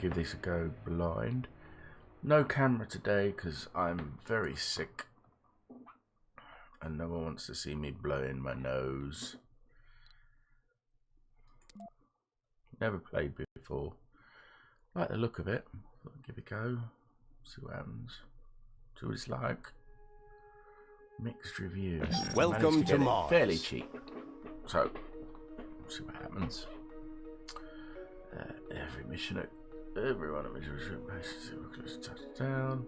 give this a go blind. No camera today because I'm very sick and no one wants to see me blowing my nose. Never played before. Like the look of it. Thought I'd give it a go. See what happens. See what it's like. Mixed reviews. Welcome to Mars. Fairly cheap. So, see what happens. Every mission, every one of them is close to touch down.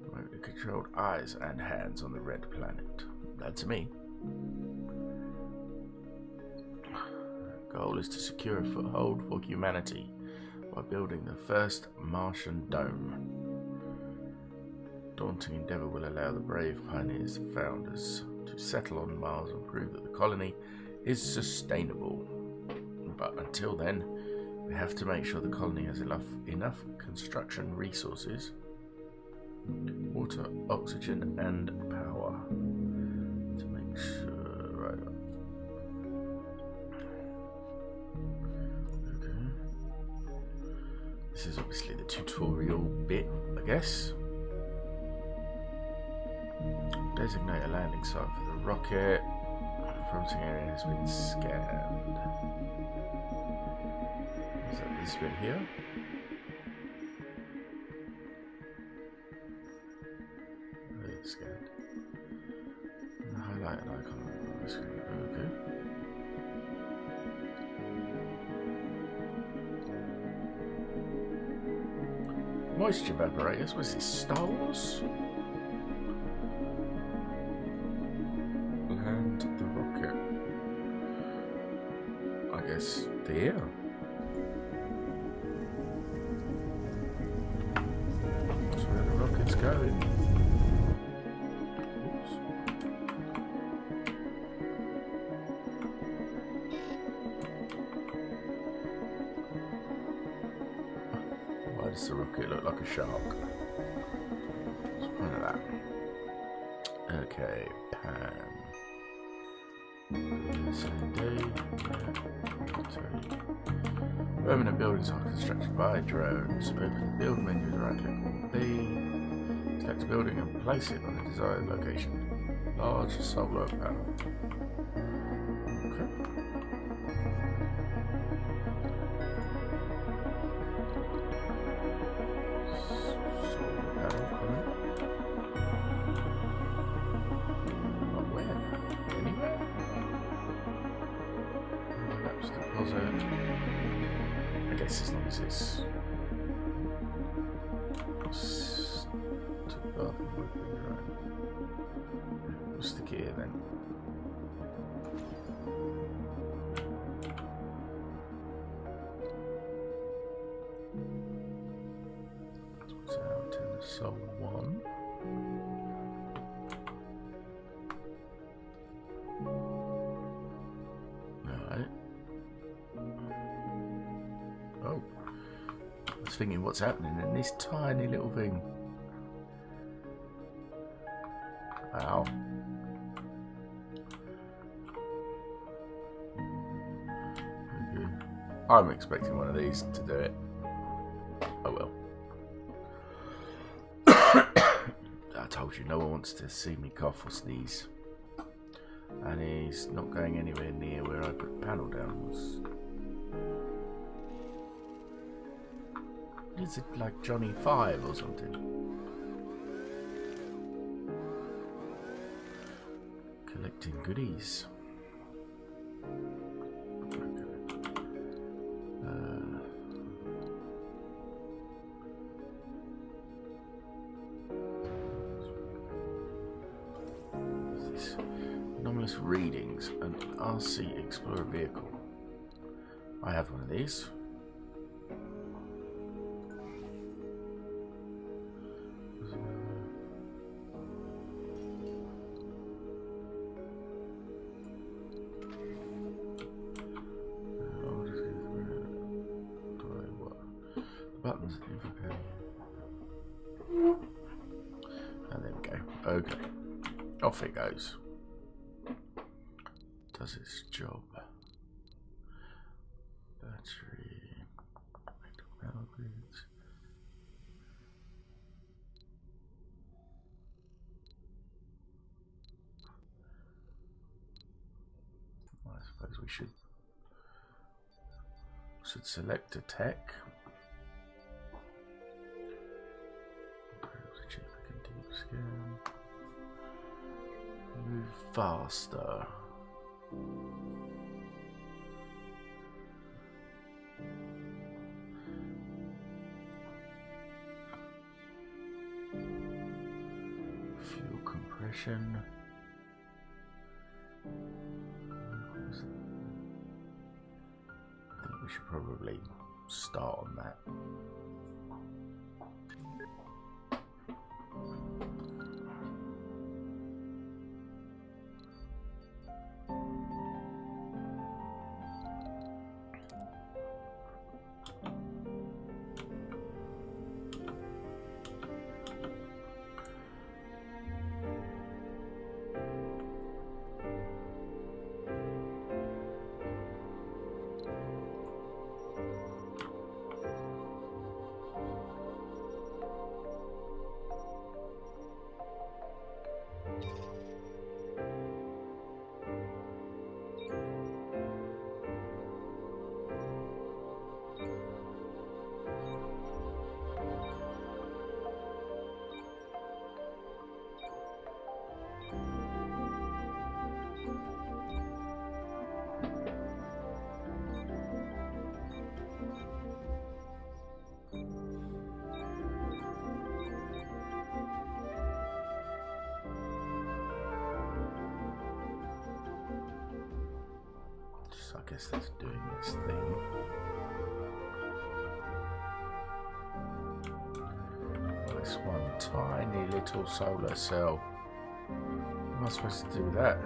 Remotely controlled eyes and hands on the red planet. That's me. Goal is to secure a foothold for humanity by building the first Martian dome. Daunting endeavour will allow the brave pioneers and founders to settle on Mars and prove that the colony is sustainable. But until then, we have to make sure the colony has enough construction resources, water, oxygen, and power to make sure. Right. Okay. This is obviously the tutorial bit, I guess. Designate a landing site for the rocket. The promising area has been scanned. Is that this bit here? Oh, it's scanned. The highlighted icon on the screen. Okay. Moisture evaporators. What's this? Star Wars? Land the rocket. I guess there. That's where the rocket's going. Oops. Why does the rocket look like a shark? What's the point of that? Okay, pan. Permanent buildings are constructed by drones. Open the build menu with right click on B. Select a building and place it on the desired location. Large solar panel. Okay. Solar panel coming. Not where? Anywhere? Perhaps deposit. I guess as long as it's too far from working, right? We'll stick it here then. So I'll turn the Sol 1. Alright. Oh, I was thinking what's happening in this tiny little thing. Wow. Okay. I'm expecting one of these to do it. Oh well. I told you no one wants to see me cough or sneeze. And he's not going anywhere near where I put the panel down. Is it like Johnny 5 or something? Collecting goodies. This anomalous readings. An RC Explorer vehicle. I have one of these. Buttons. And there we go. Okay. Off it goes. Does its job. Battery. we should select a tech. Move faster. Fuel compression. I think we should probably start on that. I guess that's doing its thing. This one tiny little solar cell. How am I supposed to do that?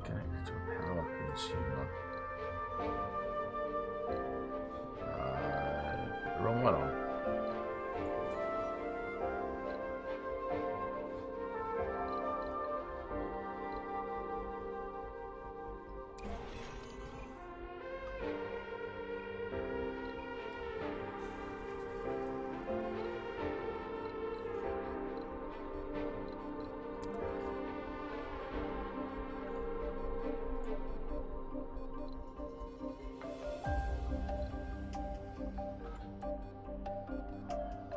Connected to a power consumer. Put the wrong one on.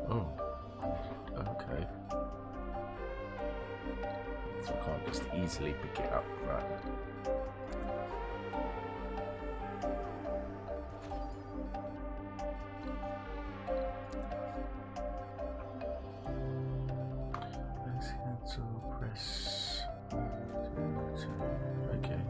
Oh, okay. So I can't just easily pick it up, right? Let's cancel, press. Okay.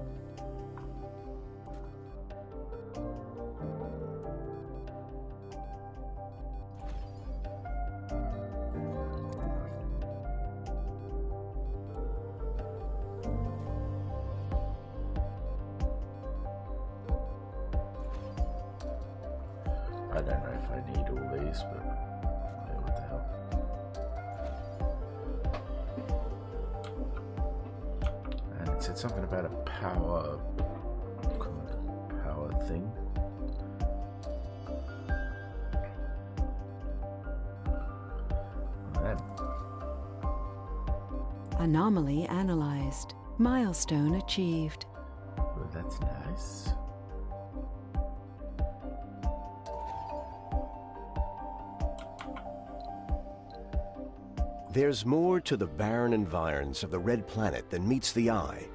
I don't know if I need all these, but what the hell. And it said something about a power thing. Anomaly analyzed. Milestone achieved. Well, that's nice. There's more to the barren environs of the Red Planet than meets the eye.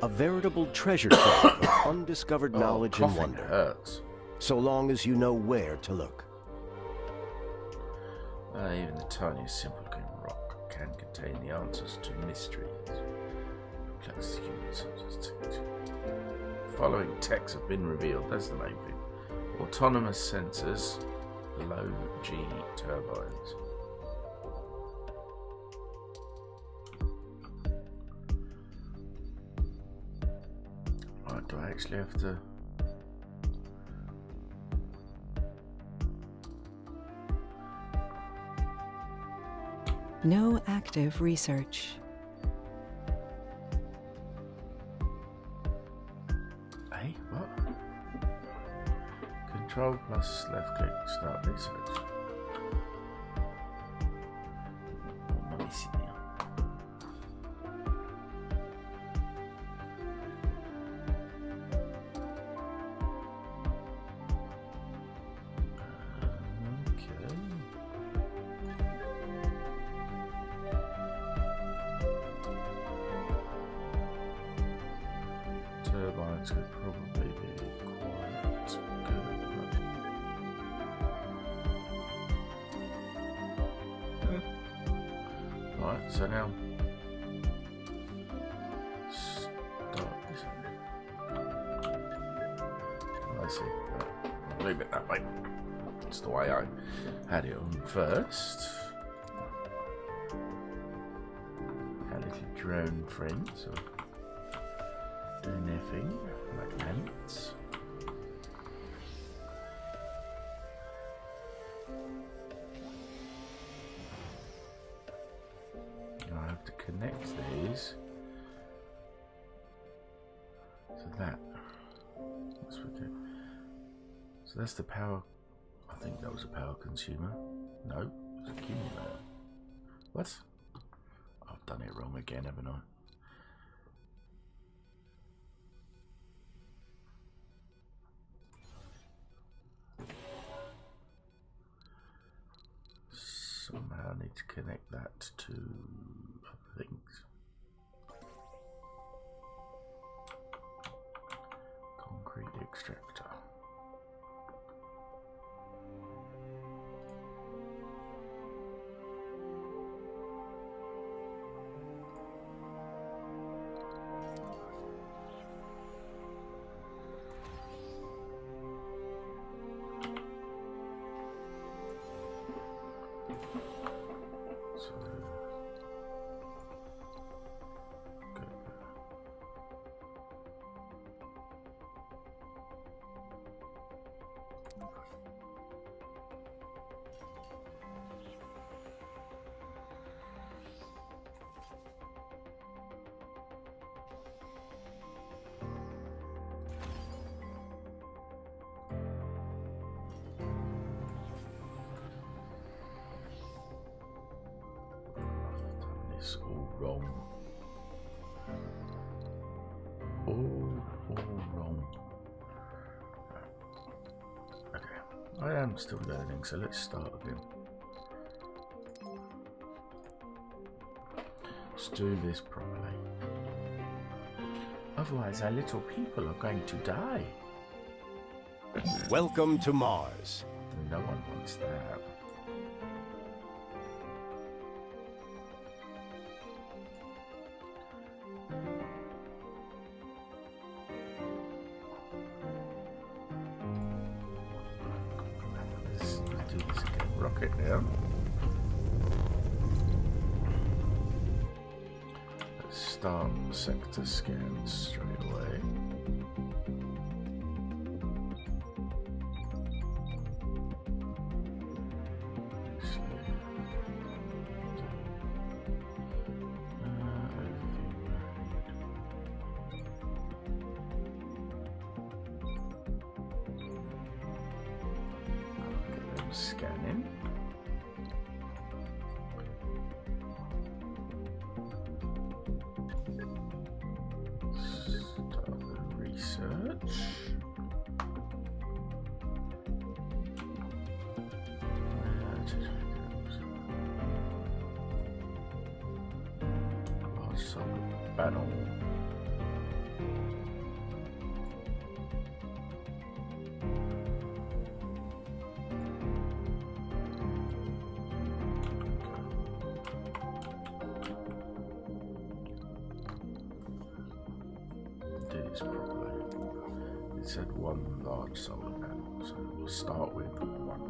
A veritable treasure trove of undiscovered knowledge and wonder. Hurts. So long as you know where to look. Even the tiniest simple green rock can contain the answers to mysteries. Complex human substance. Following techs have been revealed. That's the main thing. Autonomous sensors, low G turbines. Right, do I actually have to? No active research. Hey, what? Control plus left click, start research. What am I missing? That's could probably be quite good. Right, so now start this. I see. I'll leave it that way. It's the way I had it on first. Our little drone friends are doing their thing, like ants. I have to connect these so that. So that's the power. I think that was a power consumer. No, it was a accumulator. What? I've done it wrong again, haven't I? Somehow I need to connect that to other things. Concrete extractor. It's all wrong. All wrong. Okay, I am still learning, so let's start again. Let's do this properly. Otherwise, our little people are going to die. Welcome to Mars. No one wants that. Let's do this again. Rocket down. Let's start sector scans straight away. Scanning. Start the research. Large solar panel. Properly. It said one large solar panel, so we'll start with one.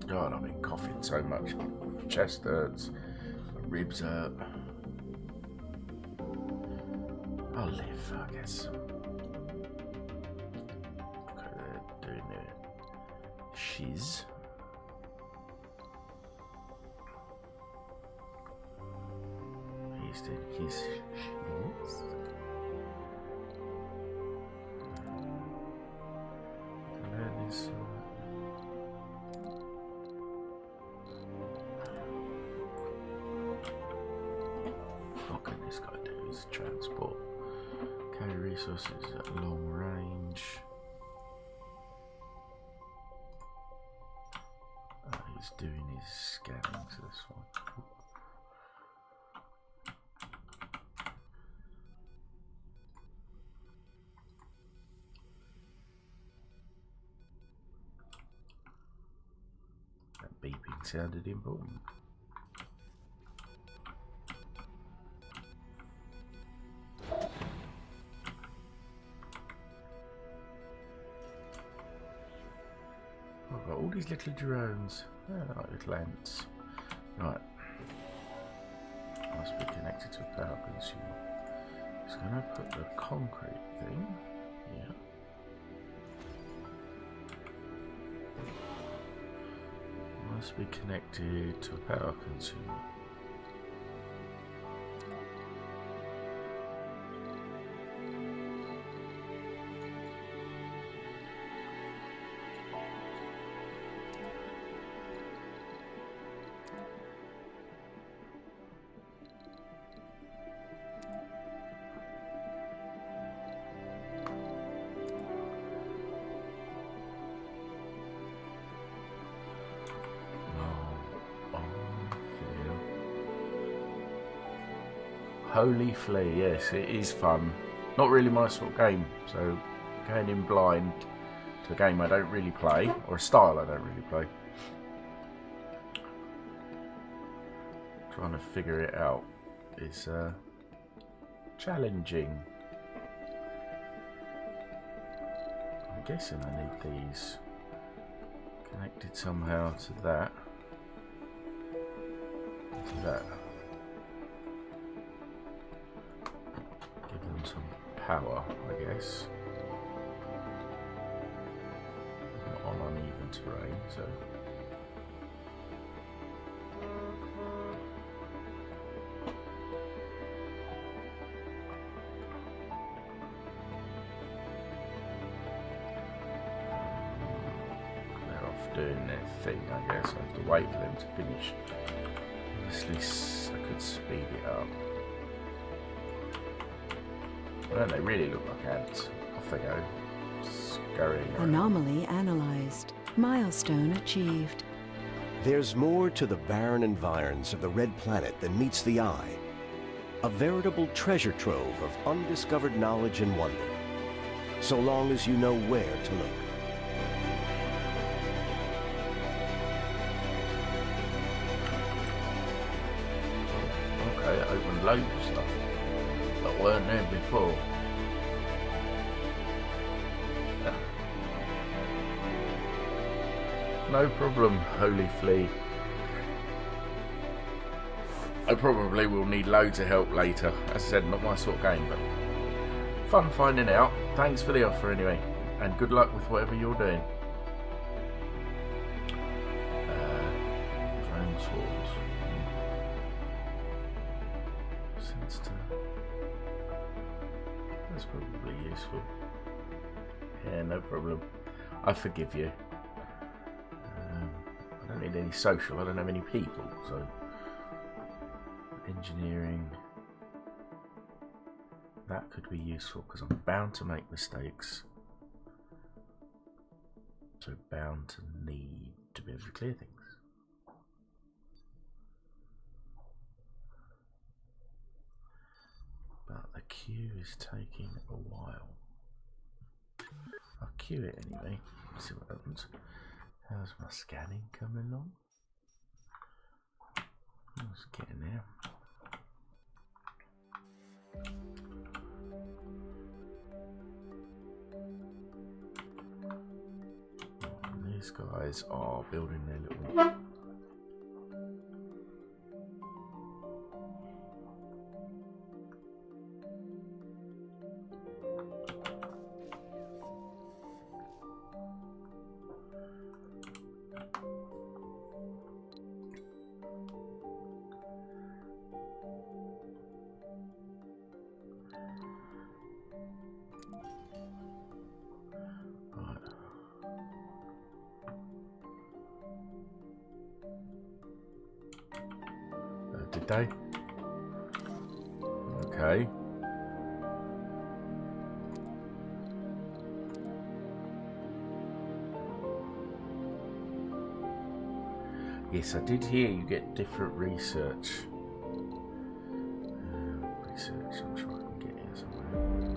God, I've been coughing so much. My chest hurts, my ribs hurt. I'll live, I guess. Okay, they're doing their shiz. He's doing his shiz. And then this. What can this guy do? He's transport. resources at long range. He's doing his scanning to this one. That beeping sounded important. I've got all these little drones. Oh, like little ants. Right. Must be connected to a power consumer. Just going to put the concrete thing. Yeah. Must be connected to a power consumer. Holy Flea, yes, it is fun. Not really my sort of game, so going in blind to a game I don't really play, or a style I don't really play. Trying to figure it out is challenging. I'm guessing I need these connected somehow to that. To that. Give them some power, I guess. Not on uneven terrain, so. Doing their thing, I guess. I have to wait for them to finish. Obviously, I could speed it up. Well, they really look like ants. Off they go. Scurrying around. Anomaly analyzed. Milestone achieved. There's more to the barren environs of the Red Planet than meets the eye. A veritable treasure trove of undiscovered knowledge and wonder. So long as you know where to look. Okay, it opened loads of stuff that weren't there before. No problem, Holy Flea. I probably will need loads of help later. As I said, not my sort of game, but fun finding out. Thanks for the offer anyway, and good luck with whatever you're doing. Drone swarms. That's probably useful. Yeah, no problem. I forgive you. I don't need any social. I don't have any people, so engineering. That could be useful because I'm bound to make mistakes. So bound to need to be able to clear things. But the queue is taking a while. I'll queue it anyway. See what happens. How's my scanning coming along? It's getting there. These guys are building their little. Did they? Okay. Yes, I did hear you get different research. Research, I'm sure I can get here somewhere.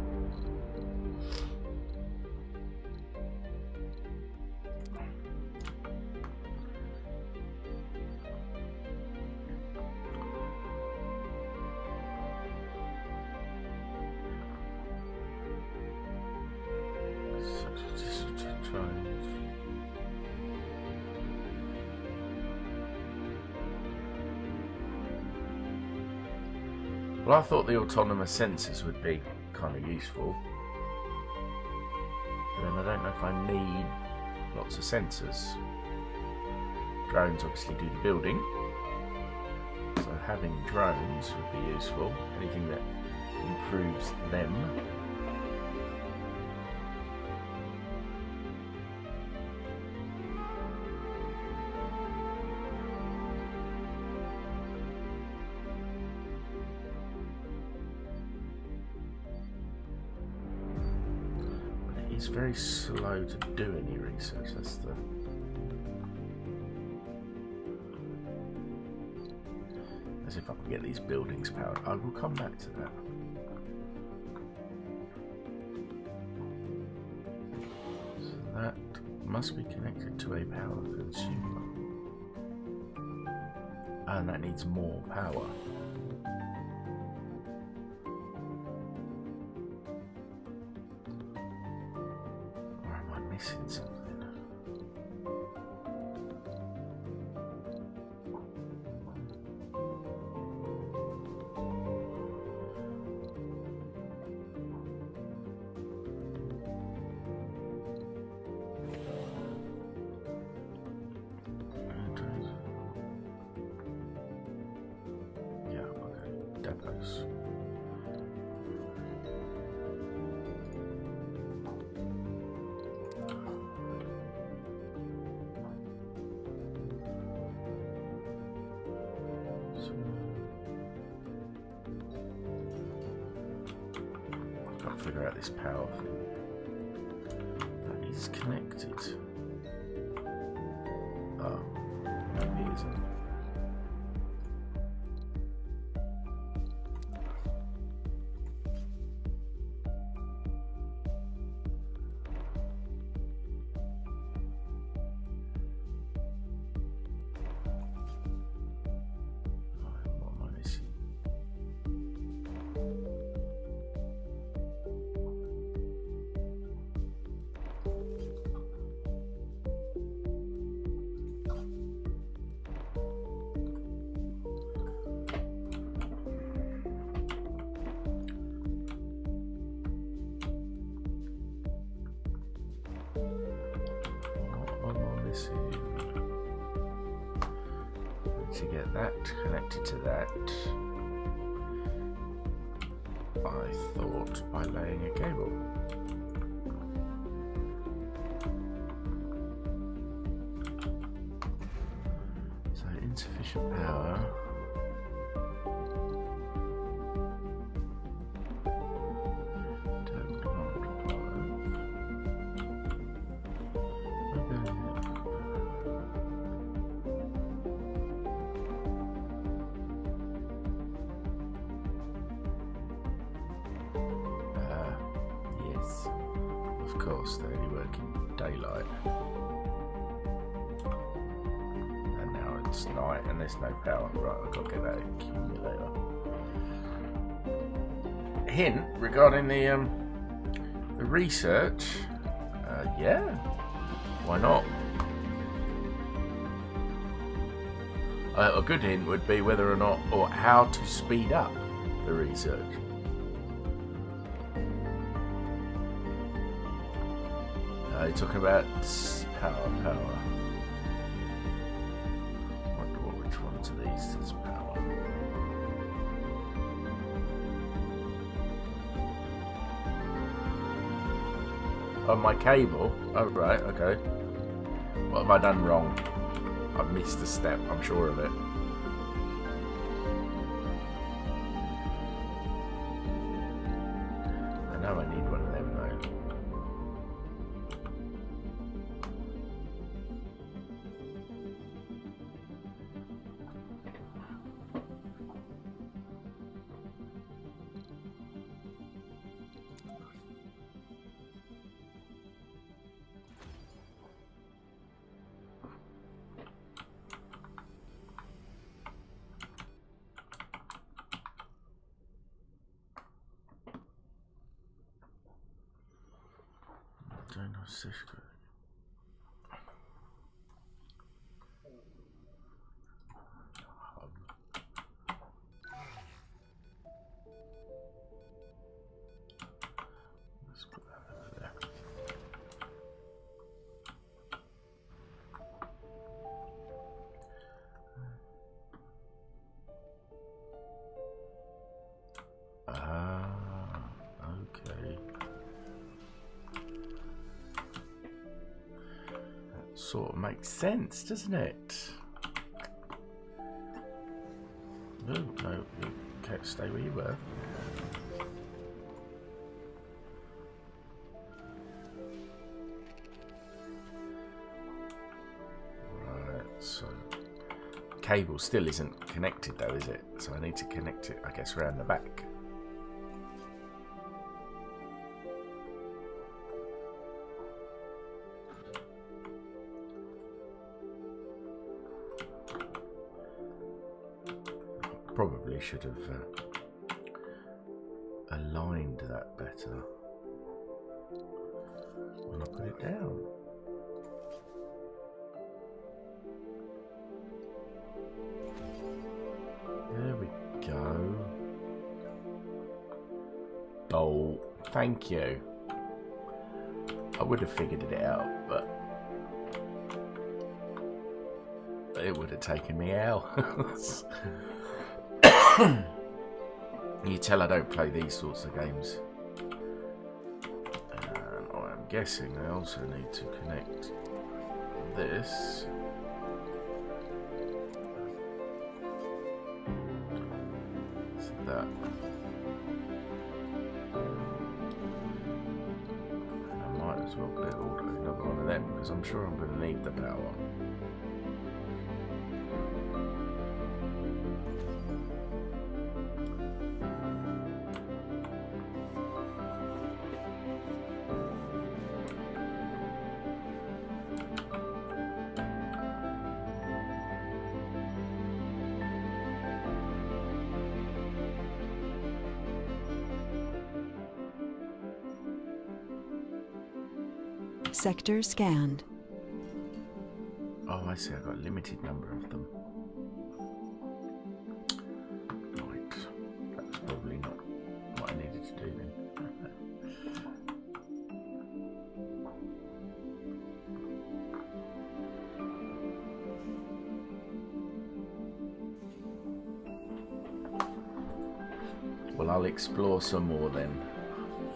Well, I thought the autonomous sensors would be kind of useful. But then I don't know if I need lots of sensors. Drones obviously do the building. So having drones would be useful. Anything that improves them. It's very slow to do any research. That's the... As if I can get these buildings powered. I will come back to that. So that must be connected to a power consumer. And that needs more power. Missing something. Yeah, okay. Depots. Figure out this power thing. That is connected. Oh, maybe it isn't. To get that connected to that, I thought by laying a cable. So insufficient power. Of course, they only work in daylight. And now it's night and there's no power. Right, I've got to get that accumulator. Hint regarding the research. Yeah, why not? A good hint would be whether or not, or how to speed up the research. You're talking about power. Wonder which ones of these is power. Oh, my cable? Oh, right, okay. What have I done wrong? I've missed a step, I'm sure of it. I know I need one of them though. Don't know, Sishka. Let's put that over there. Okay. That sort of makes sense, doesn't it? Oh, no, you can't stay where you were. Right, so cable still isn't connected though, is it? So I need to connect it, I guess, around the back. Probably should have aligned that better when I put it down. There we go. Oh, thank you. I would have figured it out, but it would have taken me hours. You tell I don't play these sorts of games. And I'm guessing I also need to connect this to that. And I might as well build another one of them because I'm sure I'm going to need the power. Sector scanned. Oh, I see. I've got a limited number of them. Right. That's probably not what I needed to do then. Well, I'll explore some more then.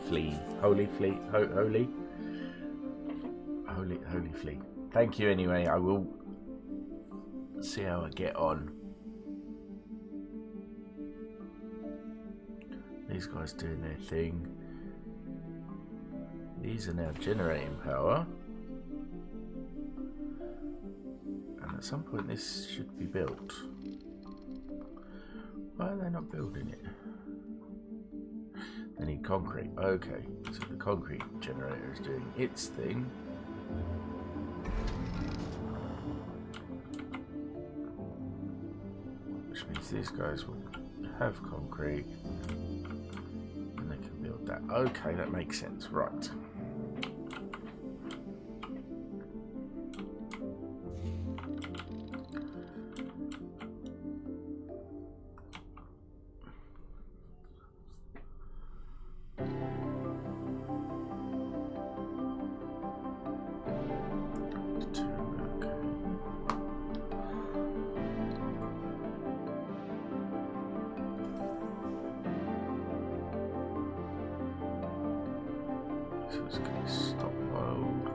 Holy fleet. Thank you anyway. I will see how I get on. These guys doing their thing. These are now generating power. And at some point this should be built. Why are they not building it? They need concrete. Okay, so the concrete generator is doing its thing. Which means these guys will have concrete and they can build that. Okay, that makes sense. Right. So it's going to stop load.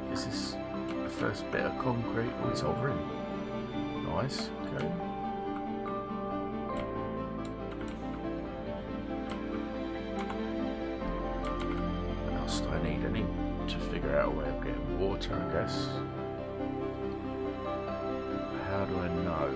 This is the first bit of concrete. Oh, it's hovering. Nice. Okay. I need to figure out a way of getting water, I guess. How do I know?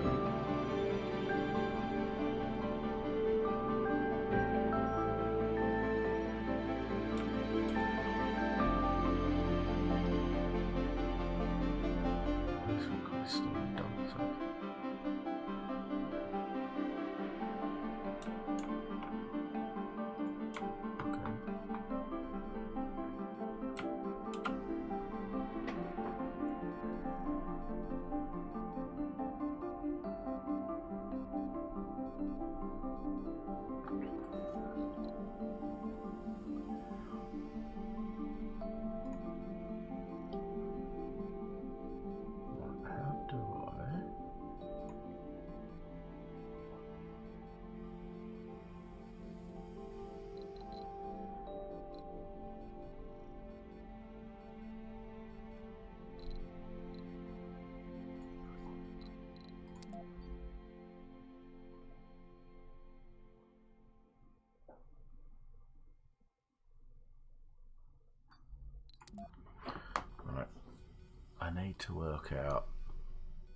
I need to work out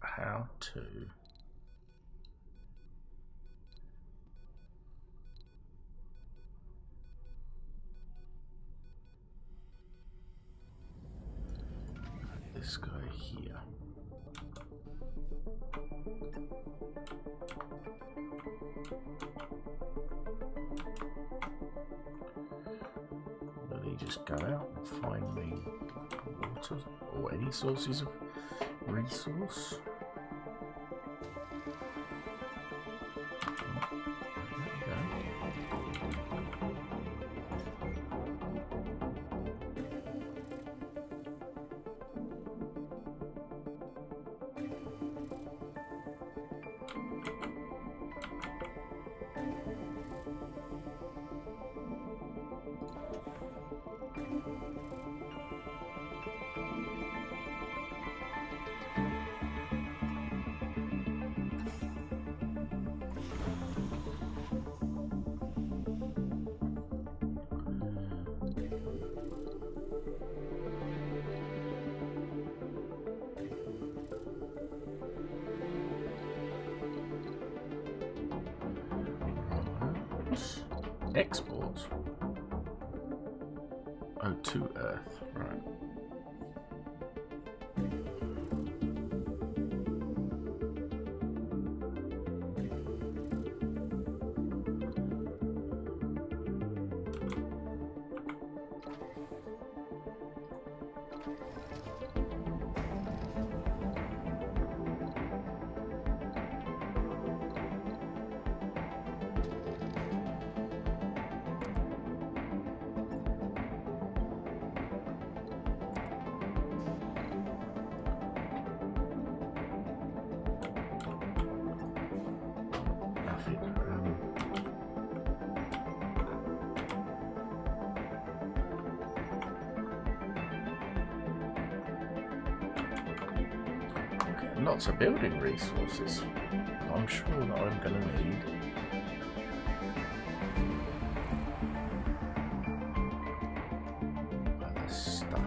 how to put this guy here. Will he just go out and find me water or any sources of resource? Export? Oh, to Earth, right. Lots of building resources. I'm sure that I'm going to need. Other stuff.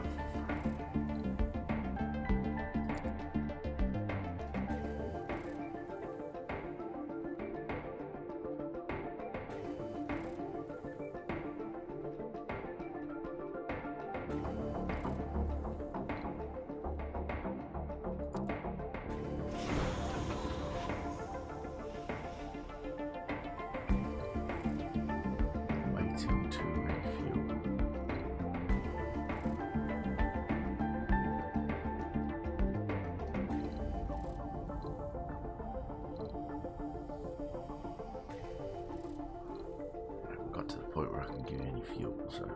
To the point where I can give you any fuel, so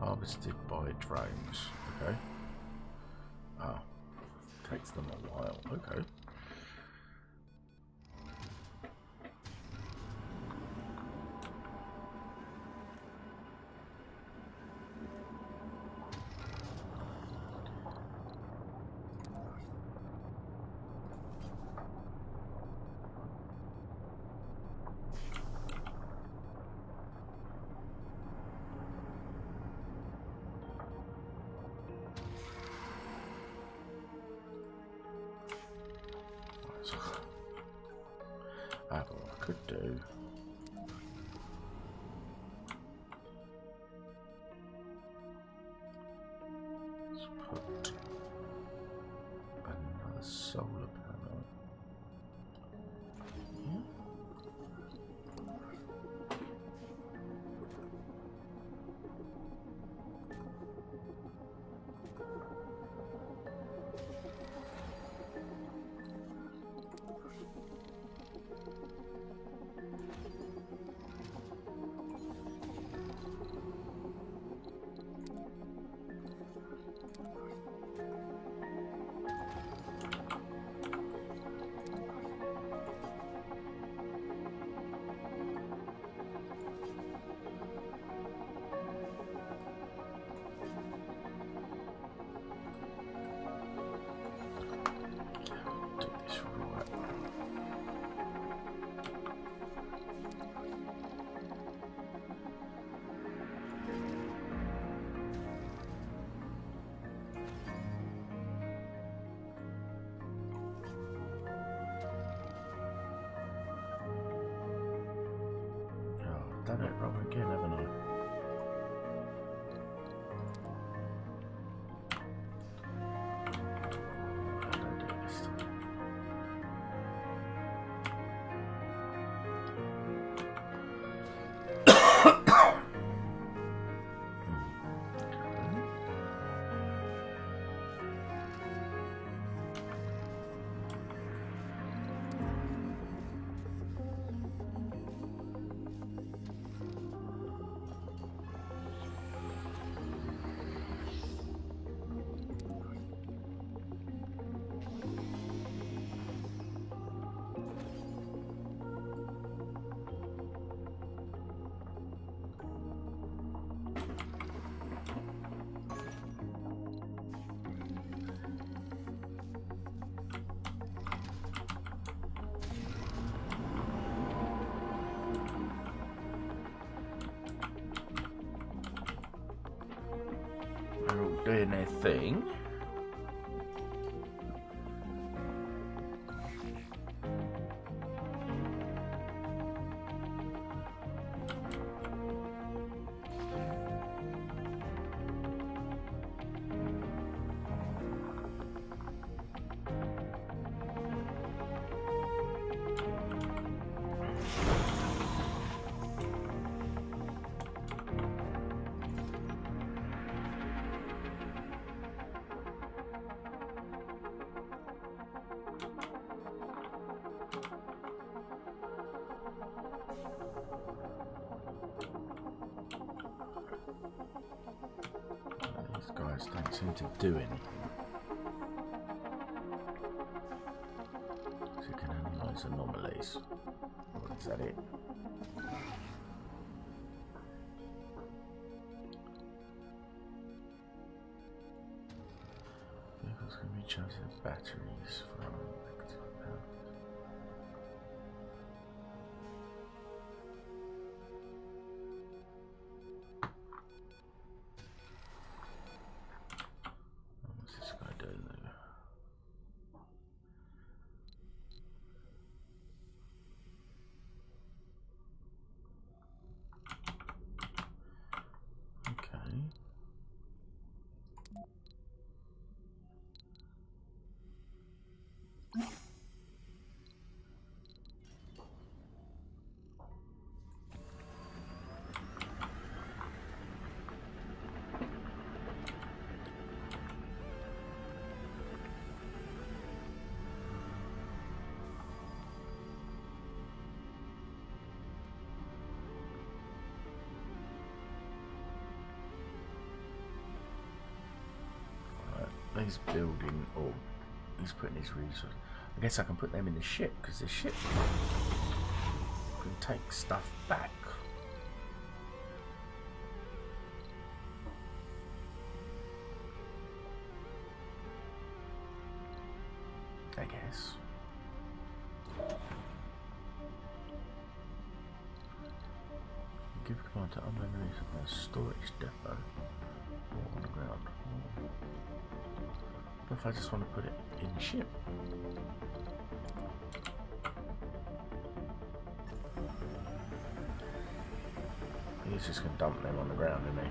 harvested by drones. Okay. Ah, takes them a while. Okay. What I could do. Let's put another solar panel. Yeah. Done it wrong again, haven't I? How do I do this time? They're all doing their thing. These guys don't seem to do anything. So you can analyse anomalies. What is that it? Vehicles can recharge their batteries from active power. What's this guy doing though? Okay. He's building, or he's putting his resources. I guess I can put them in the ship because the ship can take stuff back. I guess. Give command to unknown resource storage depot or on the ground. What if I just want to put it in the ship? He's just going to dump them on the ground, isn't he?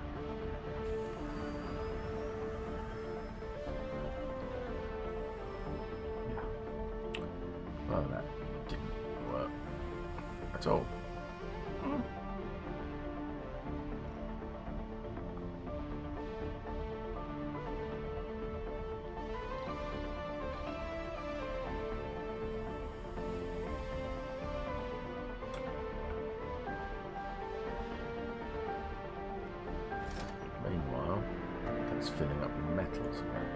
Well, that didn't work at all. Meanwhile, that's filling up with metals again.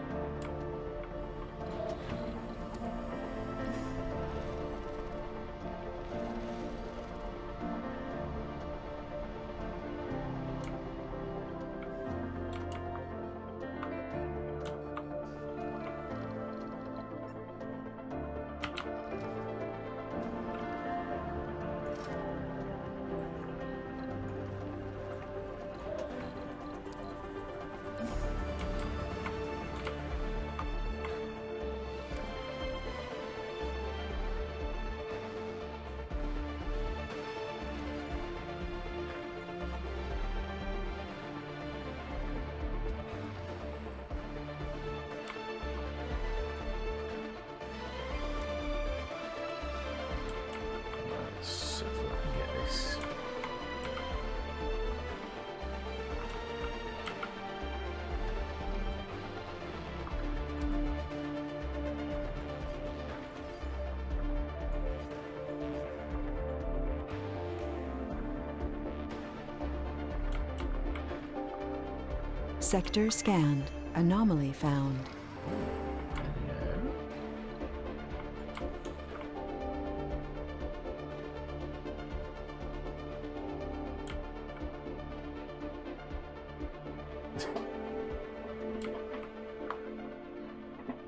Sector scanned. Anomaly found.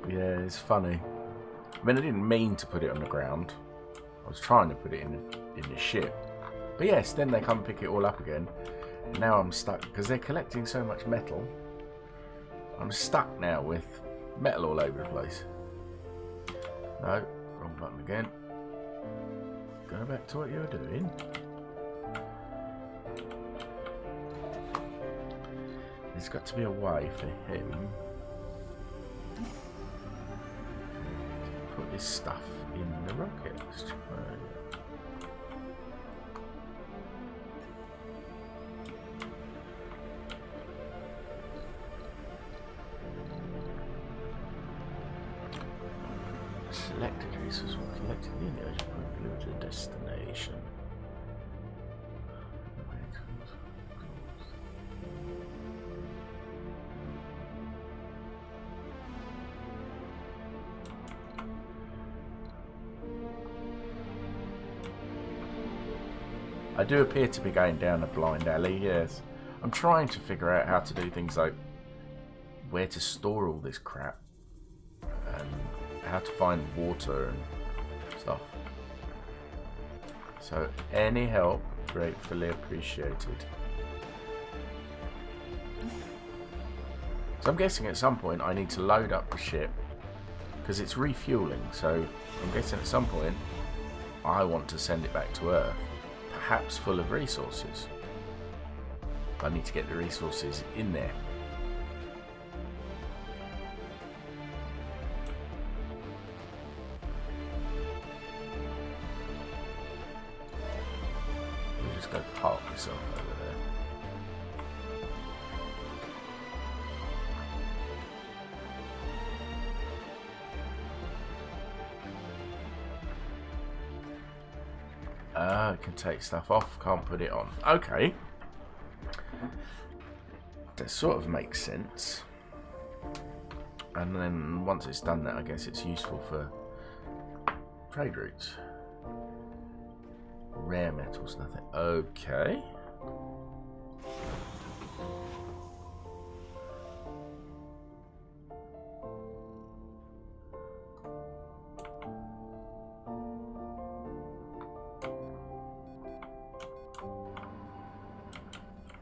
Yeah, it's funny. I mean, I didn't mean to put it on the ground. I was trying to put it in the ship. But yes, then they come pick it all up again. Now I'm stuck because they're collecting so much metal. I'm stuck now with metal all over the place. No, wrong button again. Go back to what you were doing. There's got to be a way for him to put this stuff in the rocket. Let's try. Selected resources will collect the energy point to destination. I do appear to be going down a blind alley, yes. I'm trying to figure out how to do things like where to store all this crap and how to find water and stuff. So any help, gratefully appreciated. So I'm guessing at some point I need to load up the ship because it's refueling, so I'm guessing at some point I want to send it back to Earth, perhaps full of resources. I need to get the resources in there. We'll just go park myself over there. Ah, it can take stuff off, can't put it on. Okay. That sort of makes sense. And then once it's done that, I guess it's useful for trade routes. Rare metals, nothing. Okay.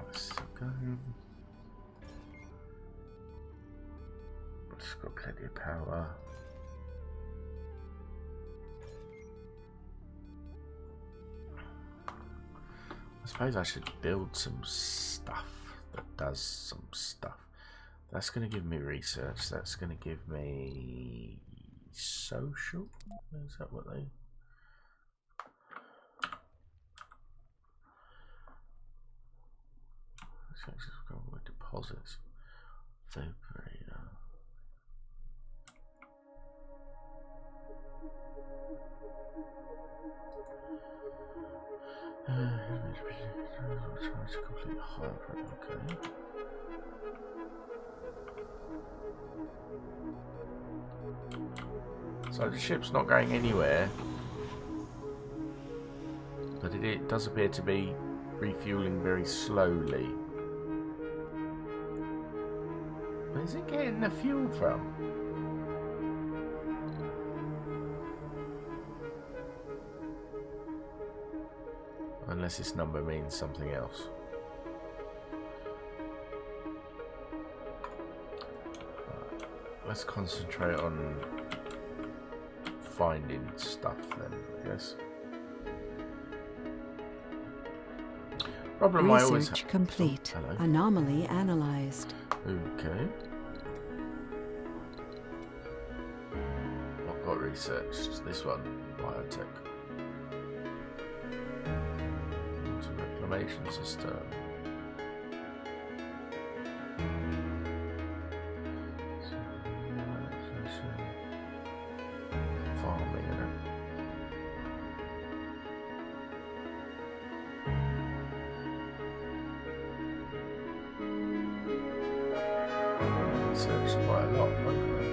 Let's go. It's got plenty of power. I suppose I should build some stuff that does some stuff. That's going to give me research. That's going to give me social. Is that what they? With deposits. Vaporator. Complete hybrid. Okay. So the ship's not going anywhere, but it does appear to be refueling very slowly. Where's it getting the fuel from? Unless this number means something else. Let's concentrate on finding stuff then, I guess. Problem I always Research complete. Oh, hello. Anomaly analyzed. Okay. What got researched? This one, biotech. Reclamation system. Farming, you know. Researched quite a lot, haven't they?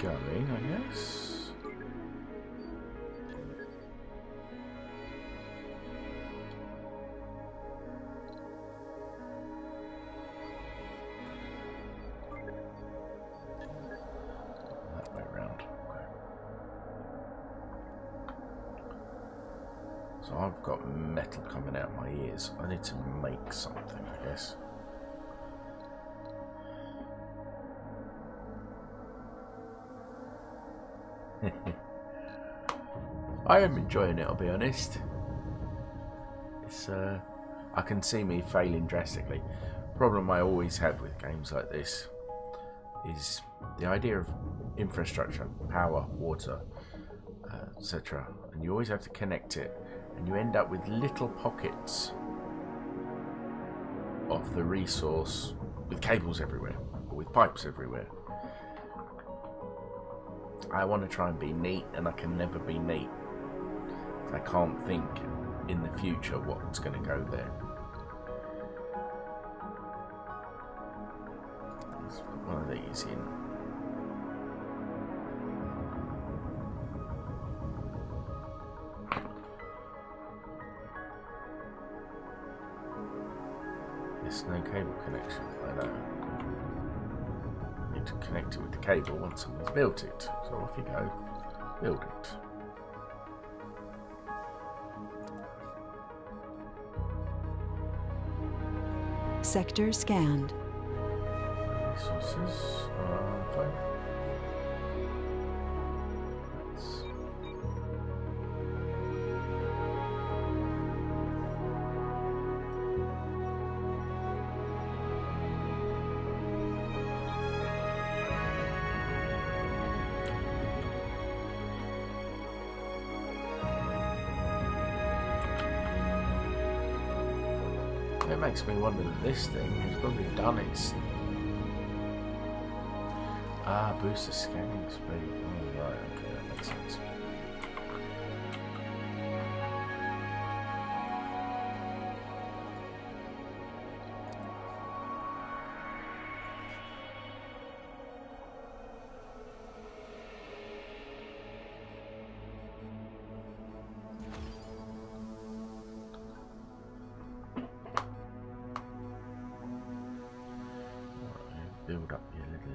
Going, I guess. That way around. Okay. So I've got metal coming out of my ears. I need to make something, I guess. I am enjoying it, I'll be honest. It's I can see me failing drastically. Problem I always have with games like this is the idea of infrastructure, power, water, etc. And you always have to connect it, and you end up with little pockets of the resource with cables everywhere, or with pipes everywhere. I want to try and be neat, and I can never be neat. I can't think in the future what's going to go there. Let's put one of these in. There's no cable connection, I know. To connect it with the cable once someone's built it. So off you go, build it. Sector scanned. Resources fine. It makes me wonder that this thing has probably done its... boost the scanning speed. Oh, right, okay, that makes sense. build up your little...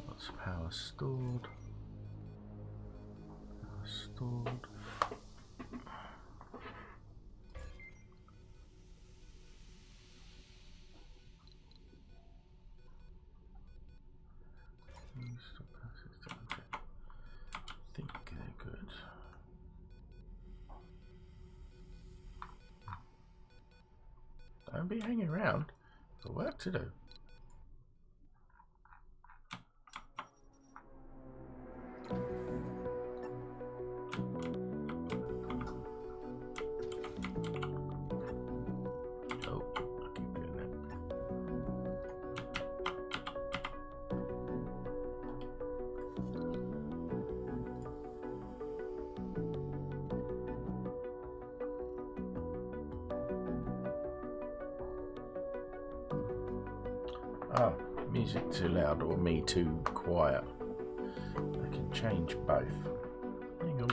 What's power stored? Power stored. I think they're good. Don't be hanging around. Got work to do. Oh, I keep doing that. Oh, music too loud or me too quiet. I can change both. Hang on.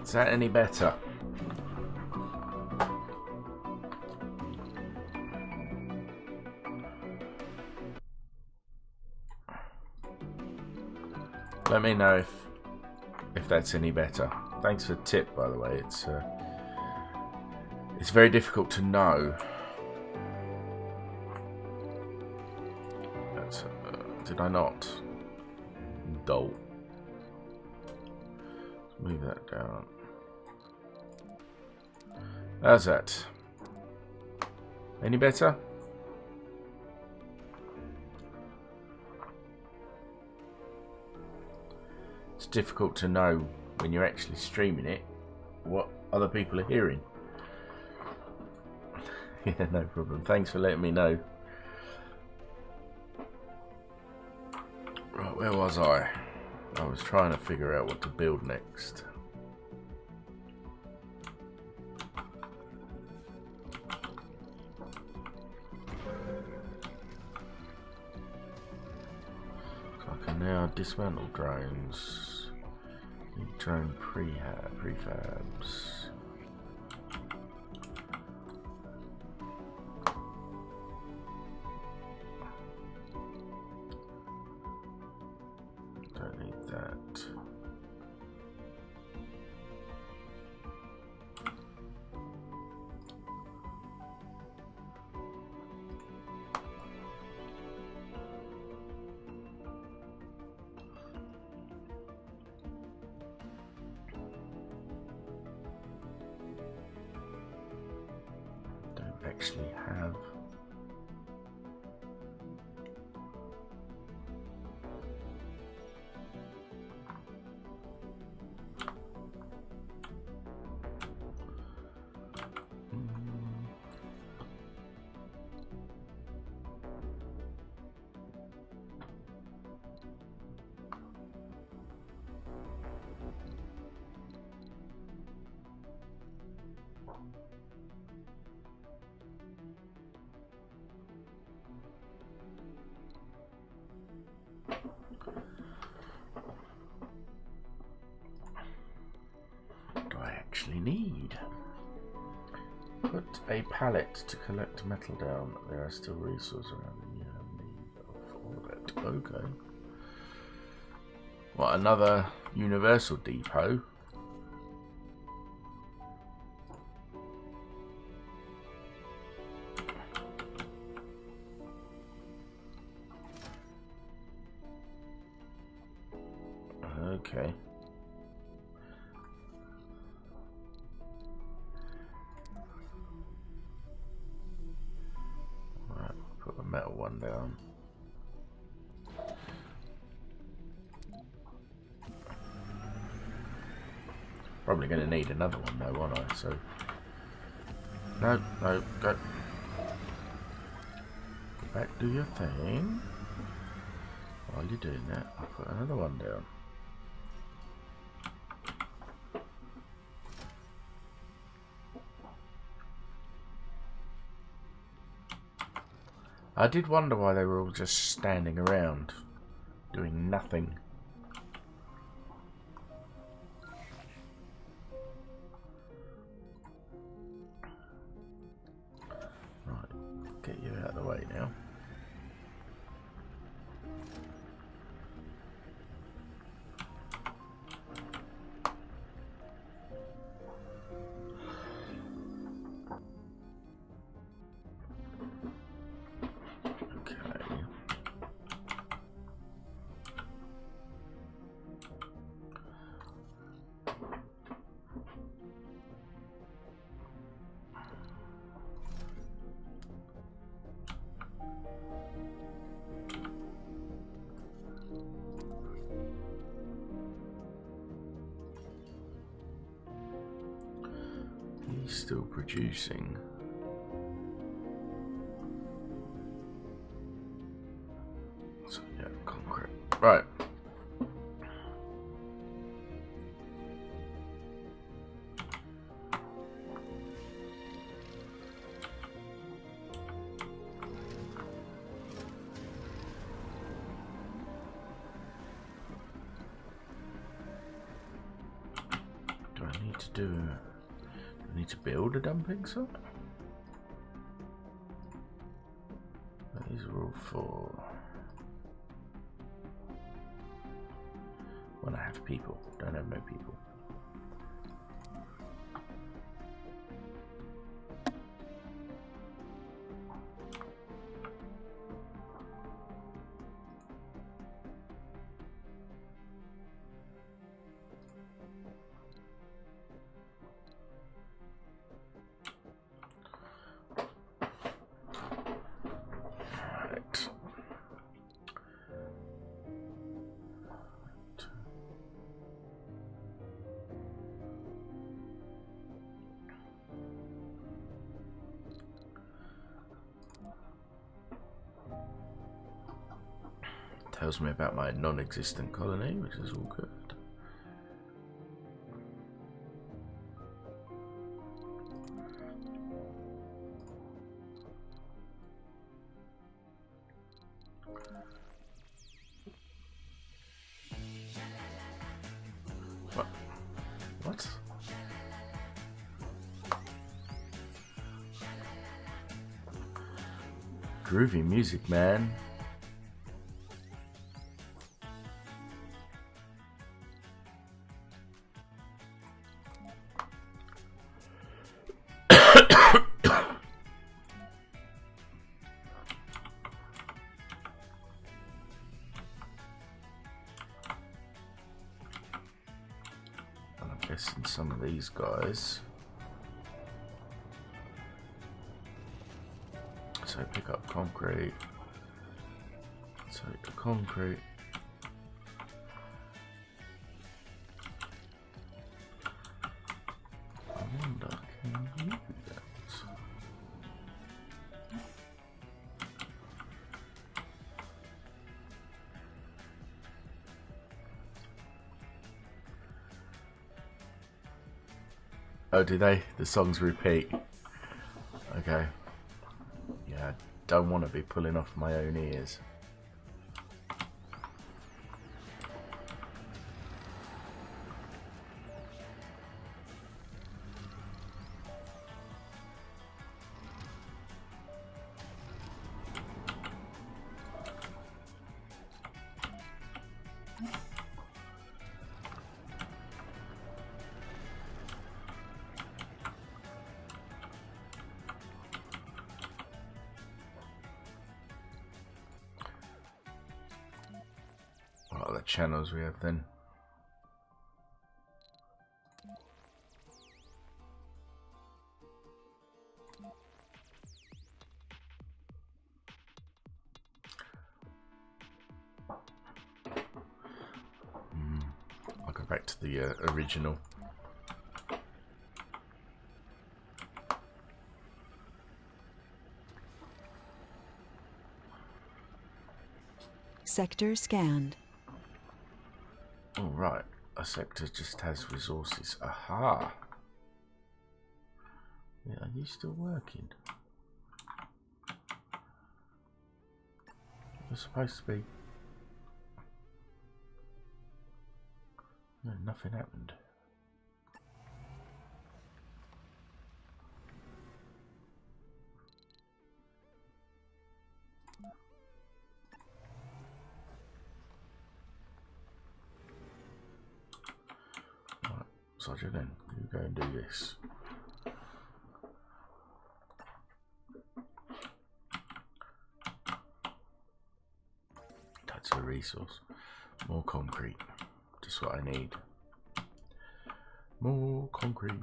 Is that any better? Let me know if that's any better. Thanks for the tip, by the way. It's very difficult to know. Did I not? Dull. Let's move that down. How's that? Any better? It's difficult to know when you're actually streaming it what other people are hearing. Yeah, no problem. Thanks for letting me know. Right, where was I? I was trying to figure out what to build next. So I can now dismantle drones. Need drone prefabs. Don't need that. Don't actually have. Need. Put a pallet to collect metal down. There are still resources around and you have need of all that. Okay. What, another universal depot? Okay. Put the metal one down. Probably going to need another one though, aren't I? So, no, go. Go back, do your thing. While you're doing that, I'll put another one down. I did wonder why they were all just standing around, doing nothing. Right, get you out of the way now. He's still producing. So yeah, concrete. Right. Do I need to do? I need to build a dumping site? These are all for when I have people. Don't have no people. Tells me about my non-existent colony, which is all good. What? Groovy music, man. And some of these guys. So pick up concrete. So the concrete. I wonder, can you do that? Oh, do they? The songs repeat. Okay. Yeah, I don't want to be pulling off my own ears. What other channels we have then? I'll go back to the original. Sector scanned. All right, a sector just has resources. Aha. Yeah, are you still working? You're supposed to be. No, nothing happened. Right, Roger then, you go and do this. That's a resource. More concrete. Just what I need. More concrete.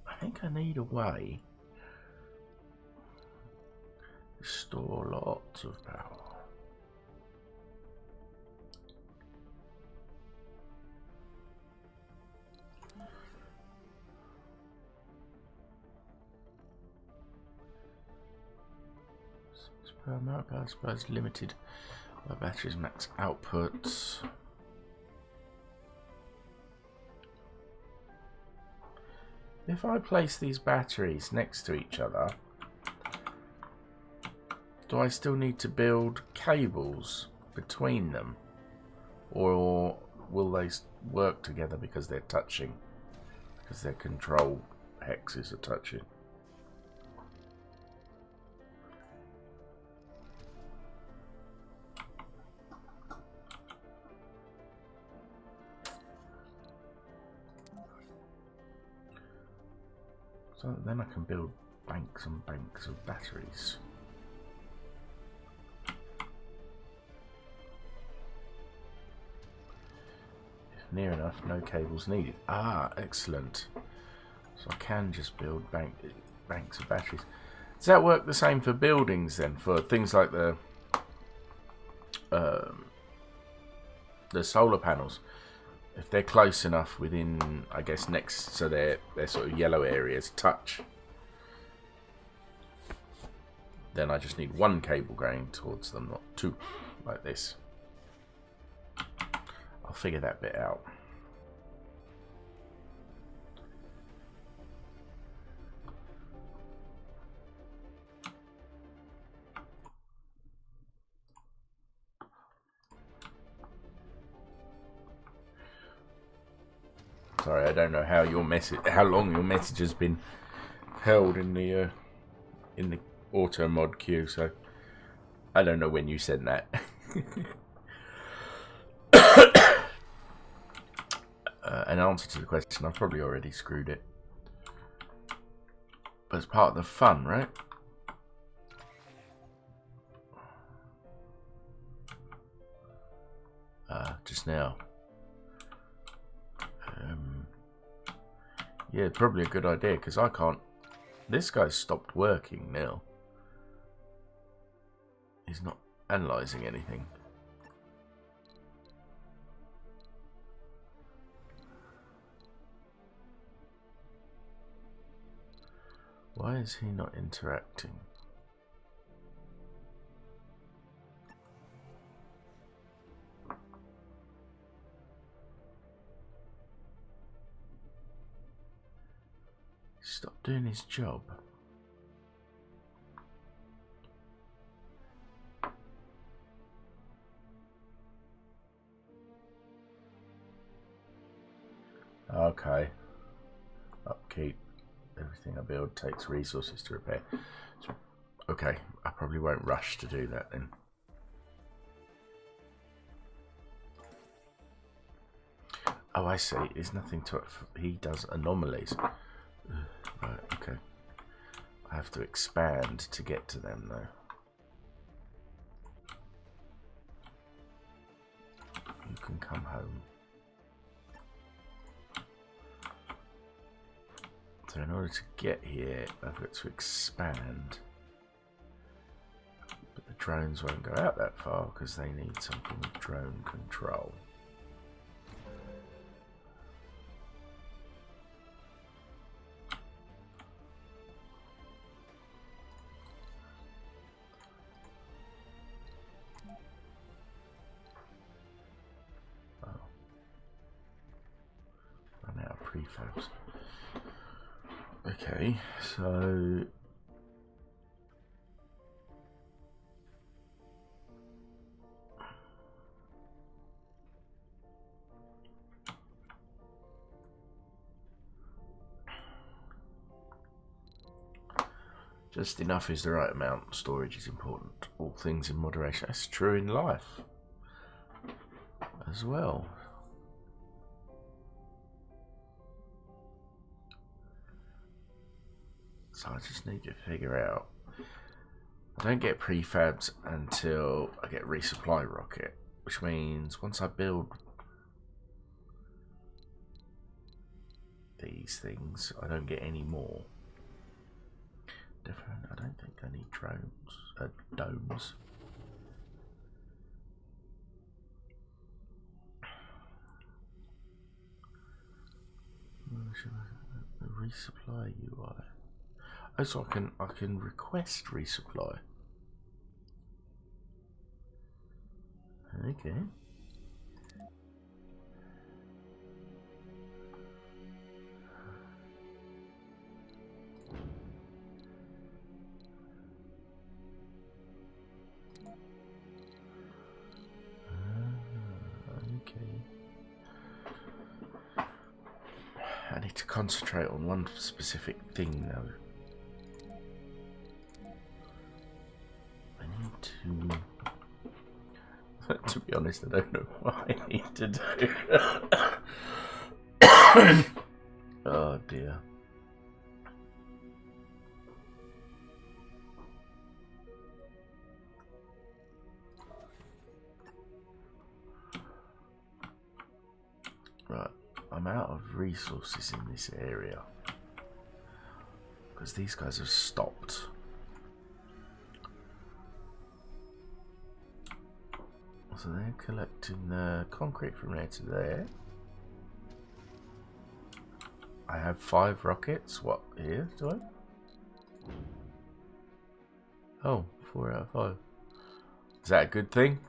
I think I need a way to store lots of power. Power supply is limited by batteries' max outputs. If I place these batteries next to each other, do I still need to build cables between them? Or will they work together because they're touching? Because their control hexes are touching? So then I can build banks and banks of batteries. If near enough, no cables needed. Ah, excellent. So I can just build banks of batteries. Does that work the same for buildings then? For things like the solar panels? If they're close enough within, I guess, next, so their sort of yellow areas touch, then I just need one cable going towards them, not two, like this. I'll figure that bit out. Sorry, I don't know how how long your message has been held in the auto mod queue, so I don't know when you sent that. An answer to the question, I've probably already screwed it, but it's part of the fun, right? Just now. Yeah, probably a good idea, because I can't... This guy's stopped working now. He's not analysing anything. Why is he not interacting? Stop doing his job. Okay. Upkeep. Everything I build takes resources to repair. So, okay, I probably won't rush to do that then. Oh, I see. It's nothing to it. He does anomalies. Right, okay. I have to expand to get to them, though. You can come home. So in order to get here, I've got to expand. But the drones won't go out that far because they need something with drone control. prefabs. Okay, so just enough is the right amount. Storage is important. All things in moderation. That's true in life as well. So I just need to figure out. I don't get prefabs until I get resupply rocket, which means once I build these things, I don't get any more. Definitely, I don't think I need domes. Resupply UI. Oh, so I can request resupply. Okay. Okay. I need to concentrate on one specific thing though. I need to... to be honest, I don't know what I need to do. Oh dear. Right, I'm out of resources in this area because these guys have stopped. So they're collecting the concrete from there to there. I have 5 rockets. What, here, do I? Oh, 4 out of 5. Is that a good thing?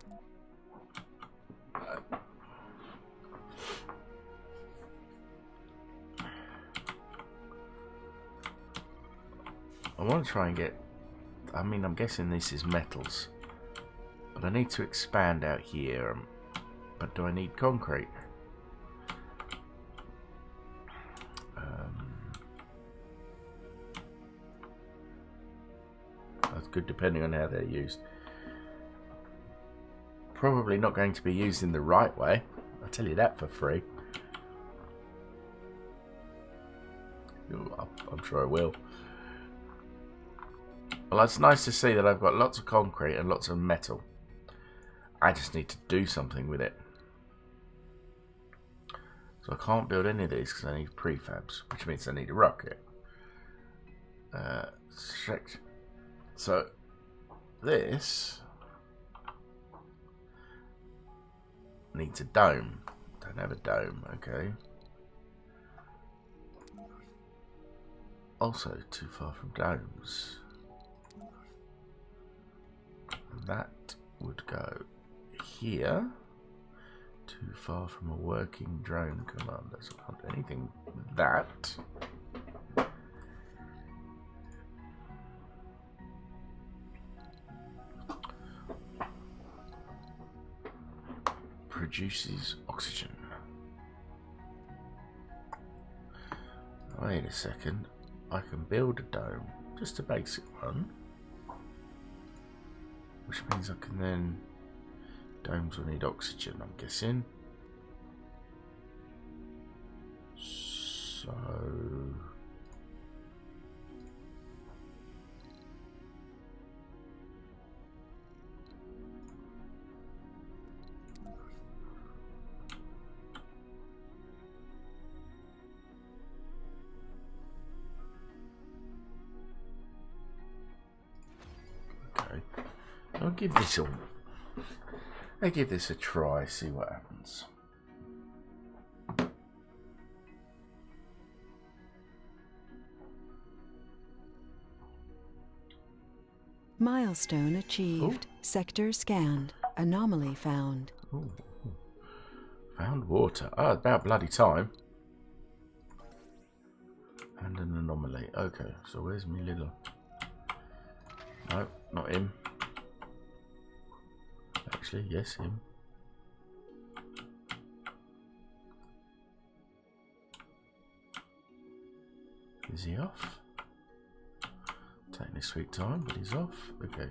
I want to try and get... I mean, I'm guessing this is metals. But I need to expand out here. But do I need concrete? That's good depending on how they're used. Probably not going to be used in the right way. I'll tell you that for free. I'm sure I will. Well, it's nice to see that I've got lots of concrete and lots of metal. I just need to do something with it. So I can't build any of these because I need prefabs, which means I need a rocket. So this needs a dome. Don't have a dome, okay. Also too far from domes. That would go here. Too far from a working drone commander. So I can't do anything with that. Produces oxygen. Wait a second. I can build a dome. Just a basic one. Which means I can then... Domes will need oxygen, I'm guessing. So... Okay. I'll give this a... I'll give this a try, see what happens. Milestone achieved. Ooh. Sector scanned. Anomaly found. Ooh. Found water. Oh, about bloody time. And an anomaly. Okay, so where's me little... No, not him. Actually, yes, him. Is he off? Taking his sweet time, but he's off. Okay.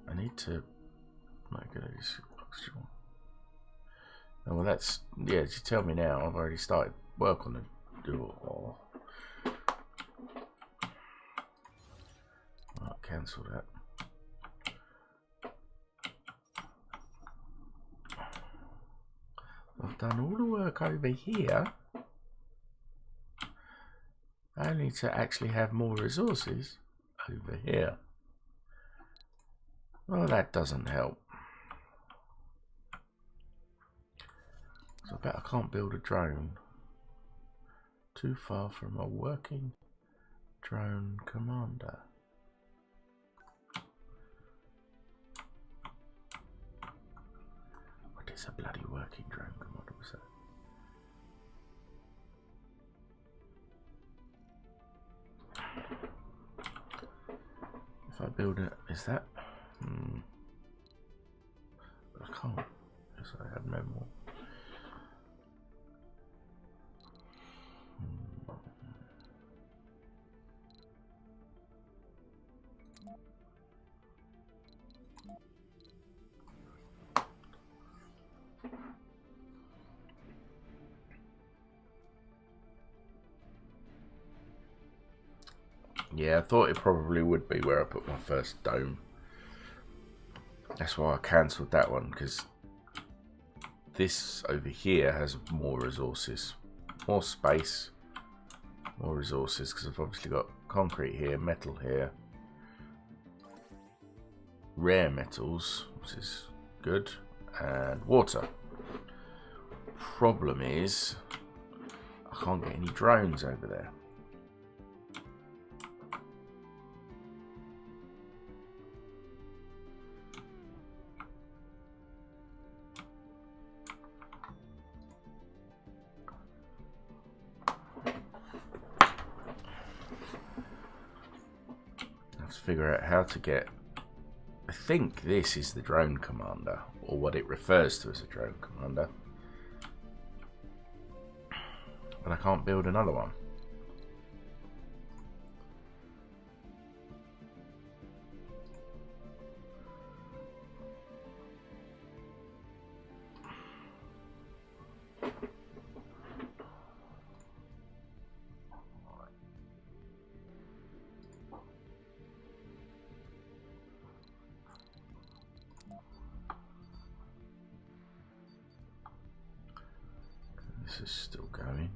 I need to make it oxygen. Oh, well, that's, yeah, you tell me now. I've already started work on the door. I'll cancel that. I've done all the work over here. I need to actually have more resources over here. Well, that doesn't help. So I bet I can't build a drone. Too far from a working drone commander. What is a bloody working drone commander? What's that? If I build it, is that? But I can't, because I have no more. Yeah, I thought it probably would be where I put my first dome. That's why I cancelled that one, because this over here has more resources, more space, more resources, because I've obviously got concrete here, metal here, rare metals, which is good, and water. Problem is, I can't get any drones over there. Figure out how to get, I think this is the drone commander, or what it refers to as a drone commander, but I can't build another one. This is still going.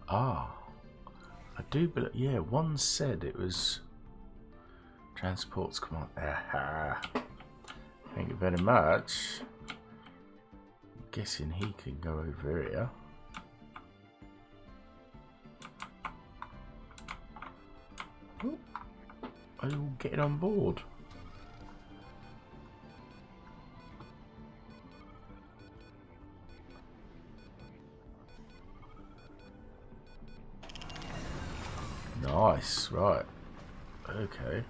Ah, I do, but yeah, one said it was transports command. Aha. Thank you very much. I'm guessing he can go over here. Oh, are you all getting on board? Nice, right. Okay.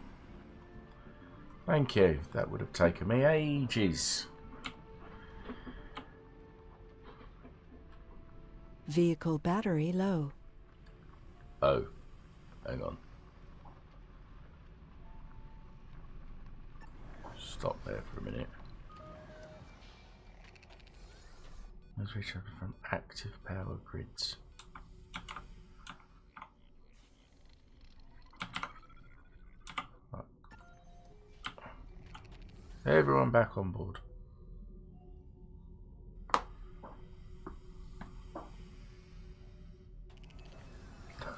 Thank you. That would have taken me ages. Vehicle battery low. Oh, hang on. Stop there for a minute. Let's reach out from active power grids. Everyone back on board.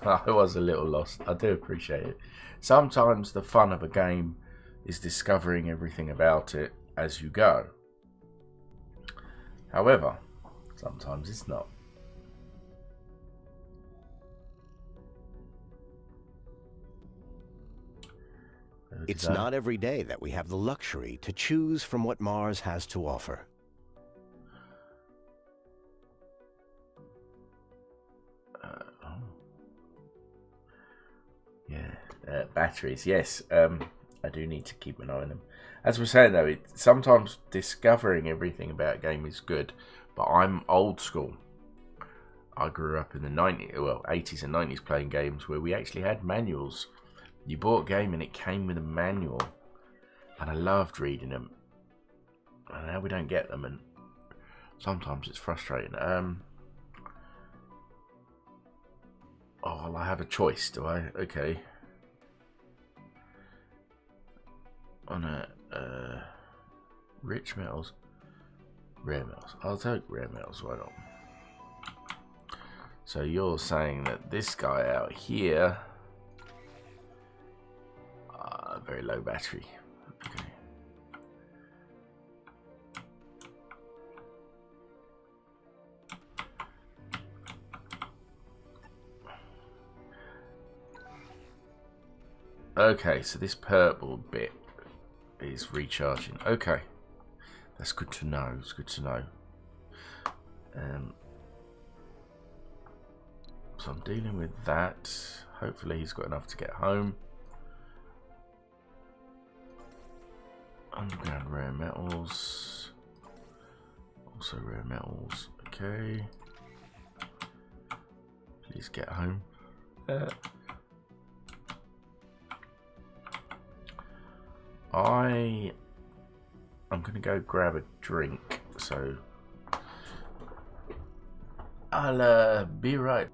I was a little lost. I do appreciate it. Sometimes the fun of a game is discovering everything about it as you go. However, sometimes it's not. It's not every day that we have the luxury to choose from what Mars has to offer. Yeah, batteries. Yes, I do need to keep an eye on them. As we're saying though, sometimes discovering everything about a game is good, but I'm old school. I grew up in the 80s and 90s playing games where we actually had manuals. You bought a game and it came with a manual, and I loved reading them. And now we don't get them, and sometimes it's frustrating. Oh, well, I have a choice, do I? Okay. On a rich metals, rare metals. I'll take rare metals. Why not? So you're saying that this guy out here, very low battery. Okay. Okay, so this purple bit is recharging. Okay, that's good to know. It's good to know. So I'm dealing with that. Hopefully he's got enough to get home. Underground rare metals. Also rare metals. Okay. Please get home. I'm gonna go grab a drink, so I'll be right.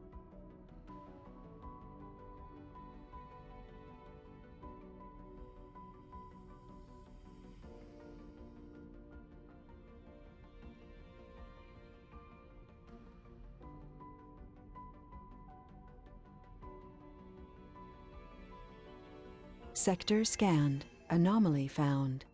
Sector scanned. Anomaly found.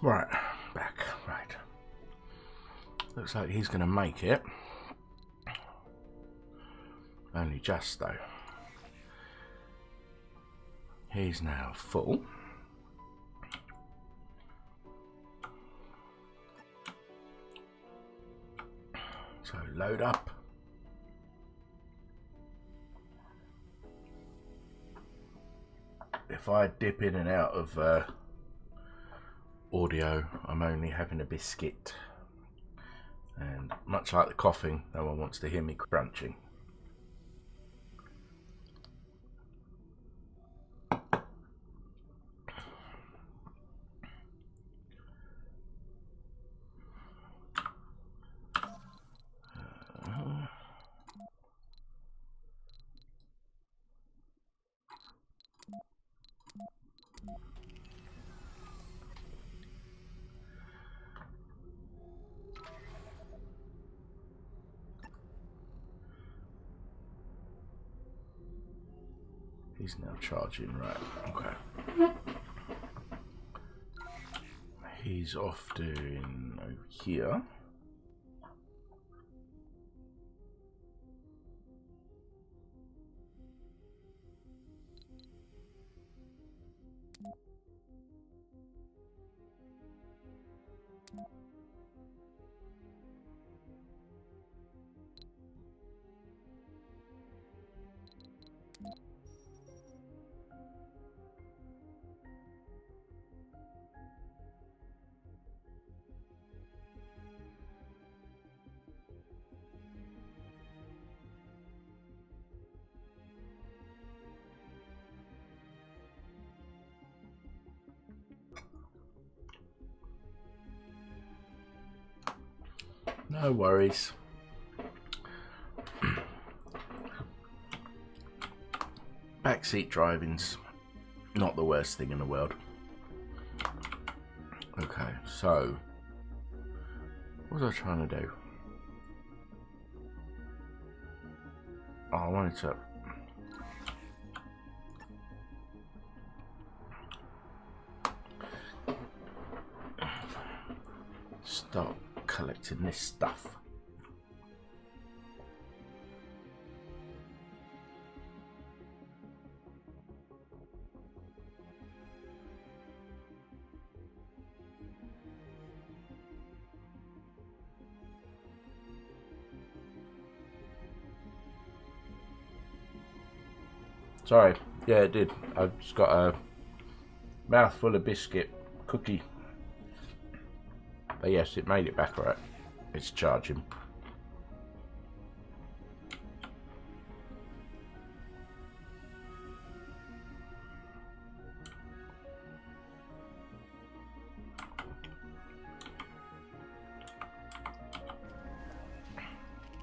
Right, back. Right. Looks like he's going to make it. Only just, though. He's now full. So load up. If I dip in and out of audio, I'm only having a biscuit, and much like the coughing, no one wants to hear me crunching. He's now charging, right, okay. He's off doing over here. No worries. Backseat driving's not the worst thing in the world. Okay, so what was I trying to do? Oh, I wanted to start collecting this stuff. Sorry, yeah, it did. I've just got a mouthful of biscuit cookie. But yes, it made it back right. It's charging.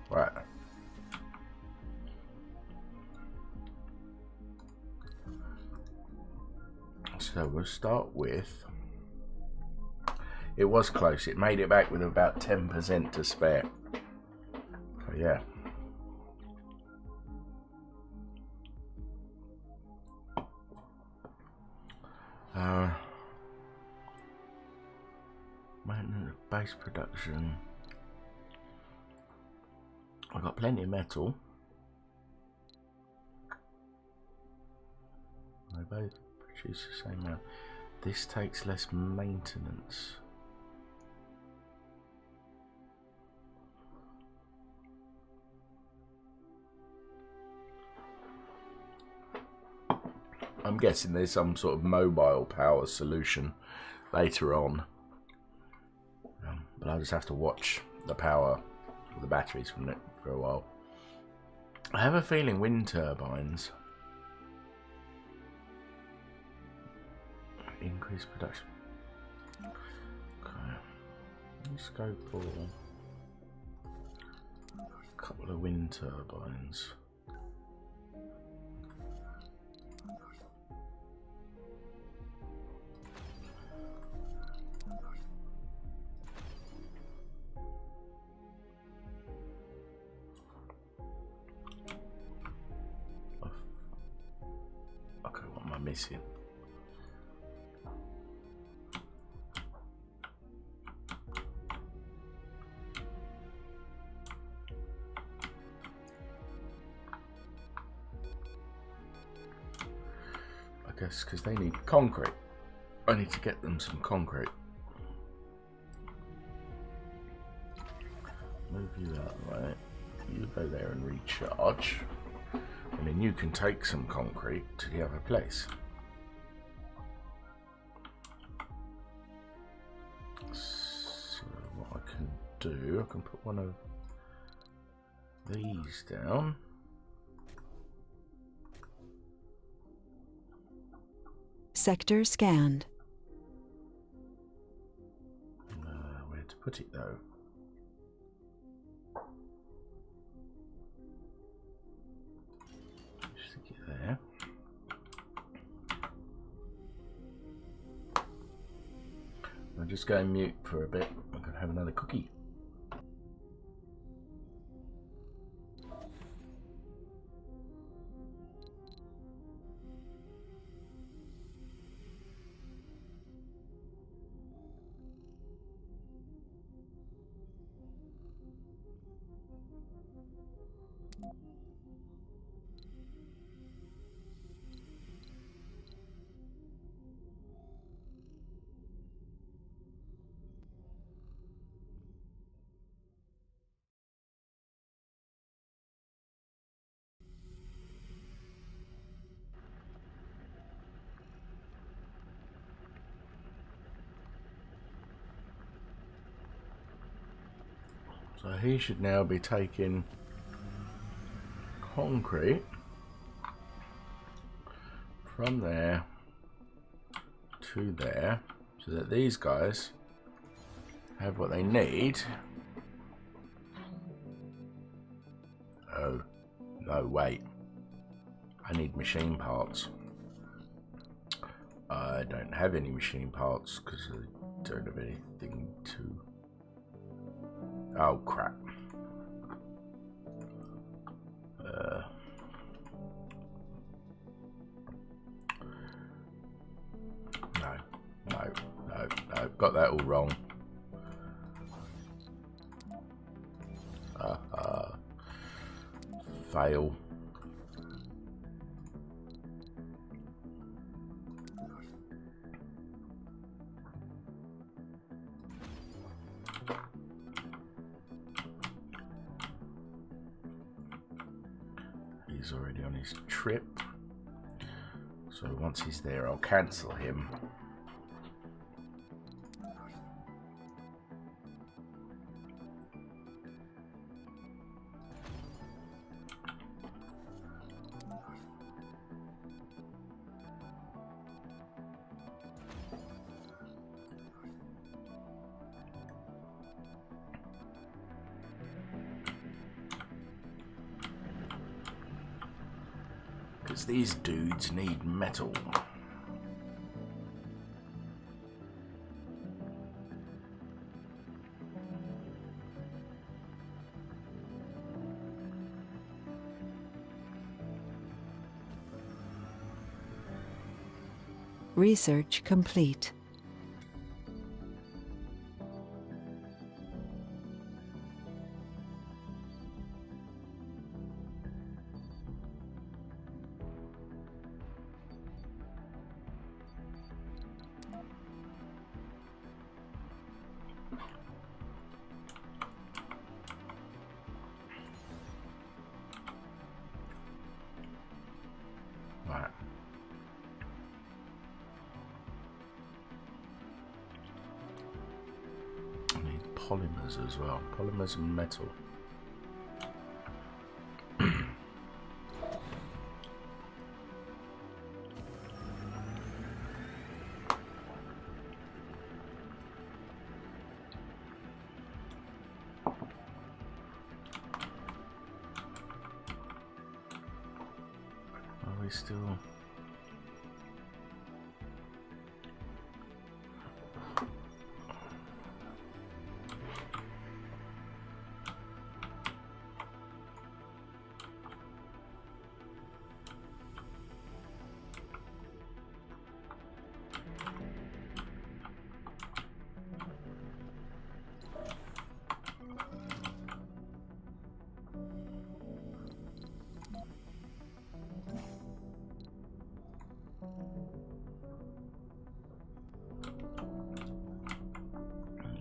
Right. So we'll start with... It was close. It made it back with about 10% to spare. So yeah. Maintenance of base production. I've got plenty of metal. They both produce the same amount. This takes less maintenance. I'm guessing there's some sort of mobile power solution later on. But I'll just have to watch the power of the batteries from it for a while. I have a feeling wind turbines increase production. Okay. Let's go for a couple of wind turbines. Okay, what am I missing? I guess because they need concrete. I need to get them some concrete. Move you out of the way. You go there and recharge. And then you can take some concrete to the other place. So what I can do, I can put one of these down. Sector scanned. Where to put it though? Stick it there. I'll just go mute for a bit. I'm going to have another cookie. So he should now be taking concrete from there to there so that these guys have what they need Oh, wait. I need machine parts. I don't have any machine parts because I don't have anything to... Oh, crap. No. Got that all wrong. Fail. He's already on his trip. So once he's there, I'll cancel him. Because these dudes need metal. Research complete. Right. I need polymers as well. Polymers and metal. Are we still...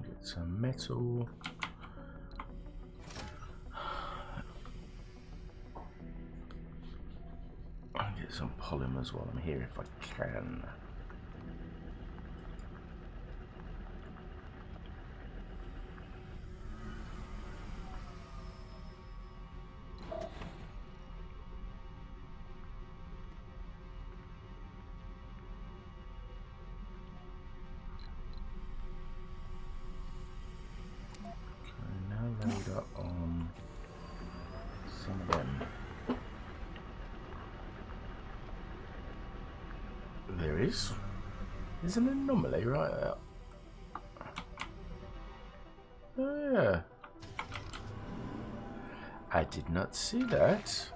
Get some metal. I'll get some polymers while I'm here if I can. Load up on some of them. There is. There's an anomaly right there. Oh, yeah. I did not see that.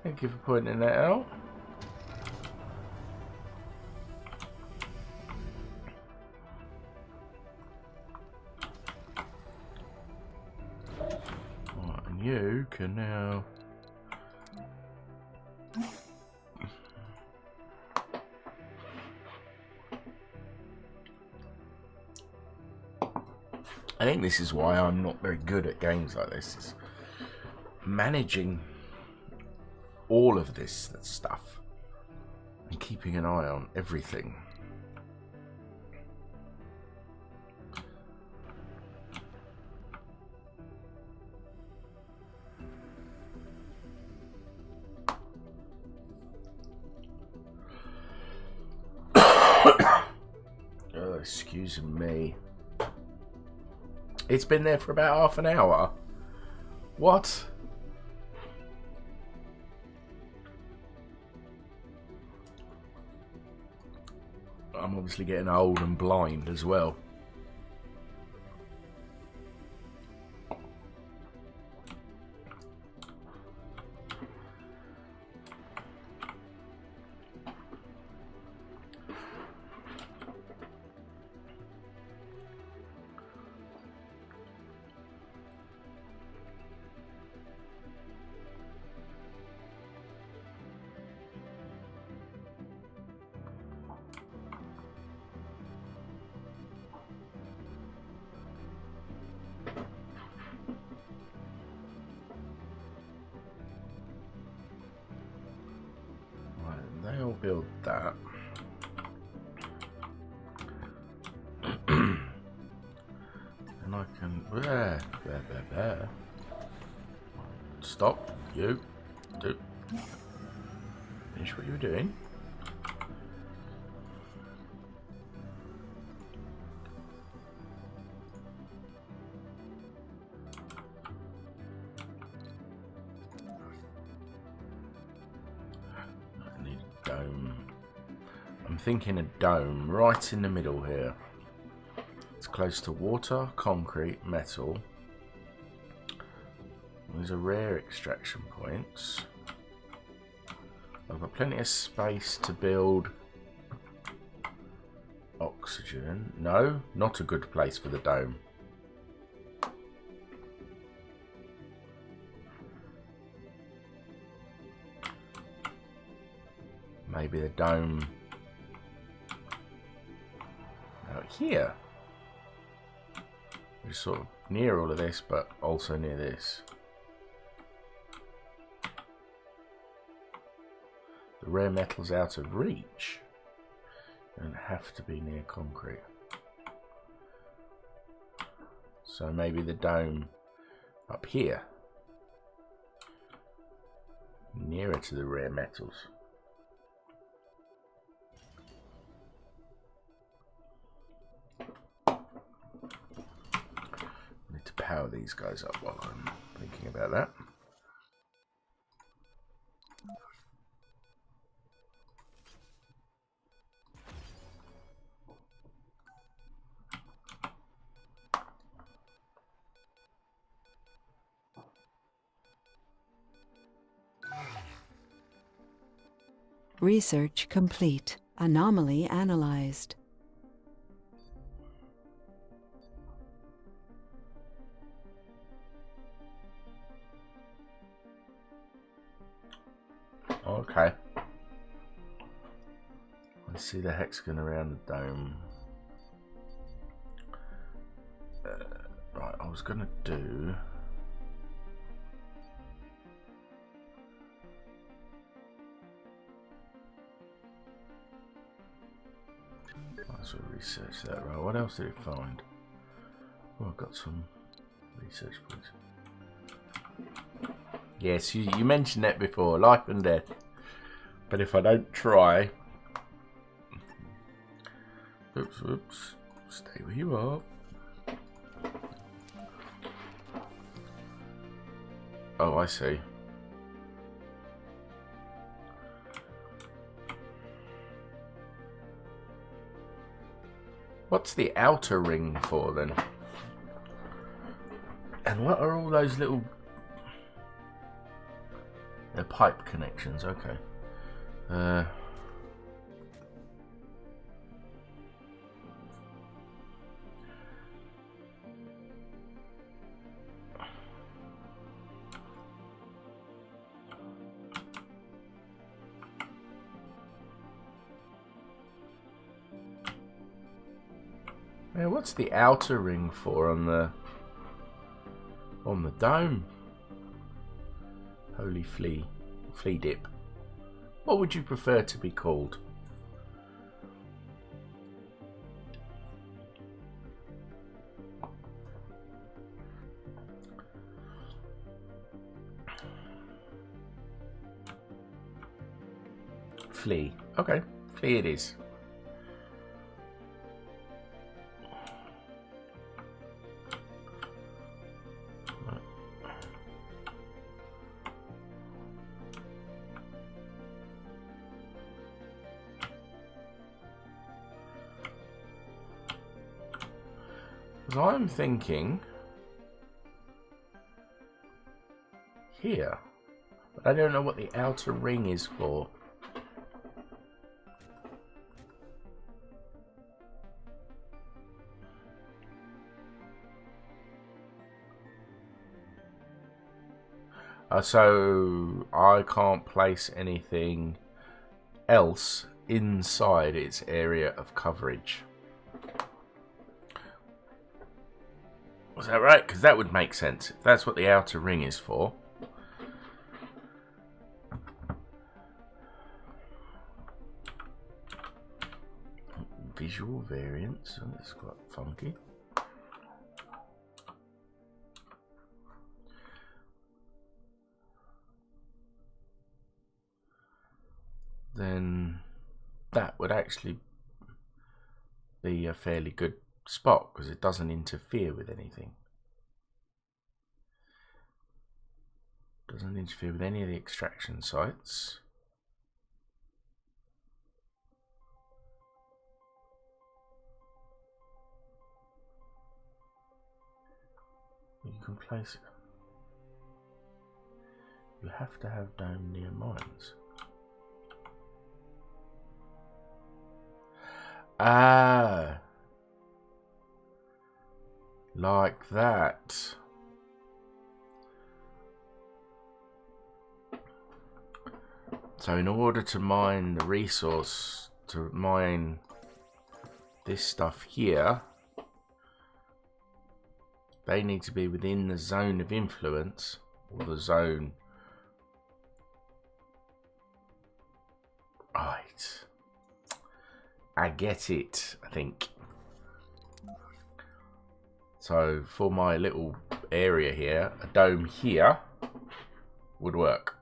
Thank you for pointing that out. You can now I think this is why I'm not very good at games like this, is managing all of this stuff and keeping an eye on everything. Excuse me. It's been there for about half an hour. What? I'm obviously getting old and blind as well. They'll build that. And I can... There. Stop. You. Do. Finish what you were doing. I'm thinking a dome right in the middle here. It's close to water, concrete, metal. These are rare extraction points. I've got plenty of space to build oxygen. No, not a good place for the dome. Maybe the dome out here. We're sort of near all of this, but also near this. The rare metal's out of reach. Don't have to be near concrete. So maybe the dome up here. Nearer to the rare metals. Need to power these guys up while I'm thinking about that. Research complete. Anomaly analyzed. Okay. Let's see the hexagon around the dome. Right, I was gonna do... So research that. Right, what else did it find? Oh, I've got some research points. Yes, you mentioned that before, life and death. But if I don't try... Oops. Stay where you are. Oh, I see. What's the outer ring for then? And what are all those little... They're pipe connections, okay. Yeah, what's the outer ring for on the dome? Holy flea dip. What would you prefer to be called? Flea. Okay, flea it is. So I'm thinking here, but I don't know what the outer ring is for. So I can't place anything else inside its area of coverage. Was that right? Because that would make sense. If that's what the outer ring is for. Visual variance. Oh, that's quite funky. Then that would actually be a fairly good spot because it doesn't interfere with anything. Doesn't interfere with any of the extraction sites. You can place it. You have to have dome near mines. Ah, like that. So in order to mine the resource, to mine this stuff here, they need to be within the zone of influence, or the zone. Right. I get it, I think. So for my little area here, a dome here would work.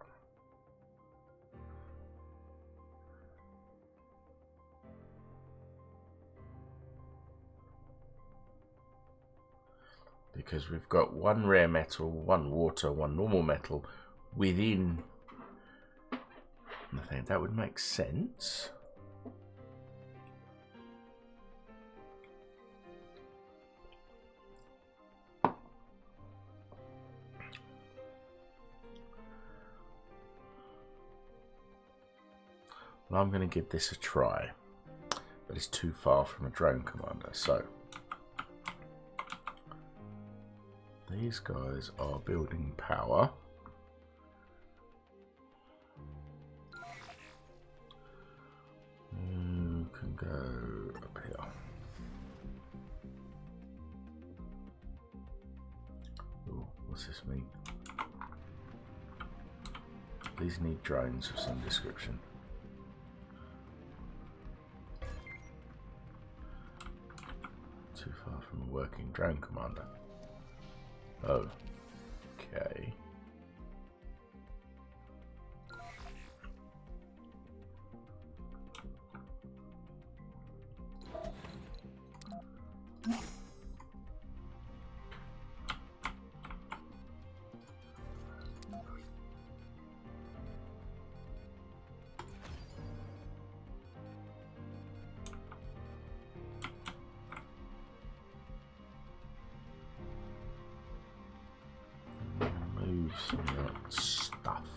Because we've got one rare metal, one water, one normal metal within. I think that would make sense. Well, I'm going to give this a try, but it's too far from a drone commander, so these guys are building power. You can go up here. Ooh, what's this mean? These need drones of some description. Too far from a working drone commander. Oh, okay. Move some of that stuff.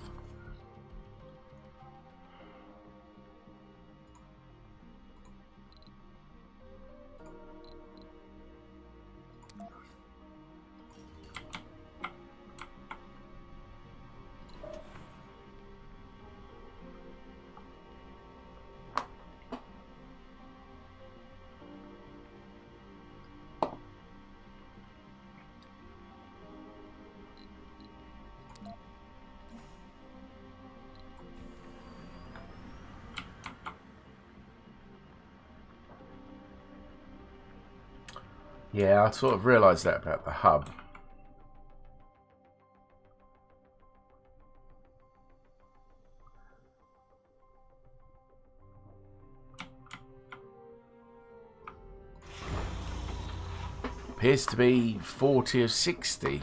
Yeah, I sort of realised that about the hub. Appears to be 40 of 60,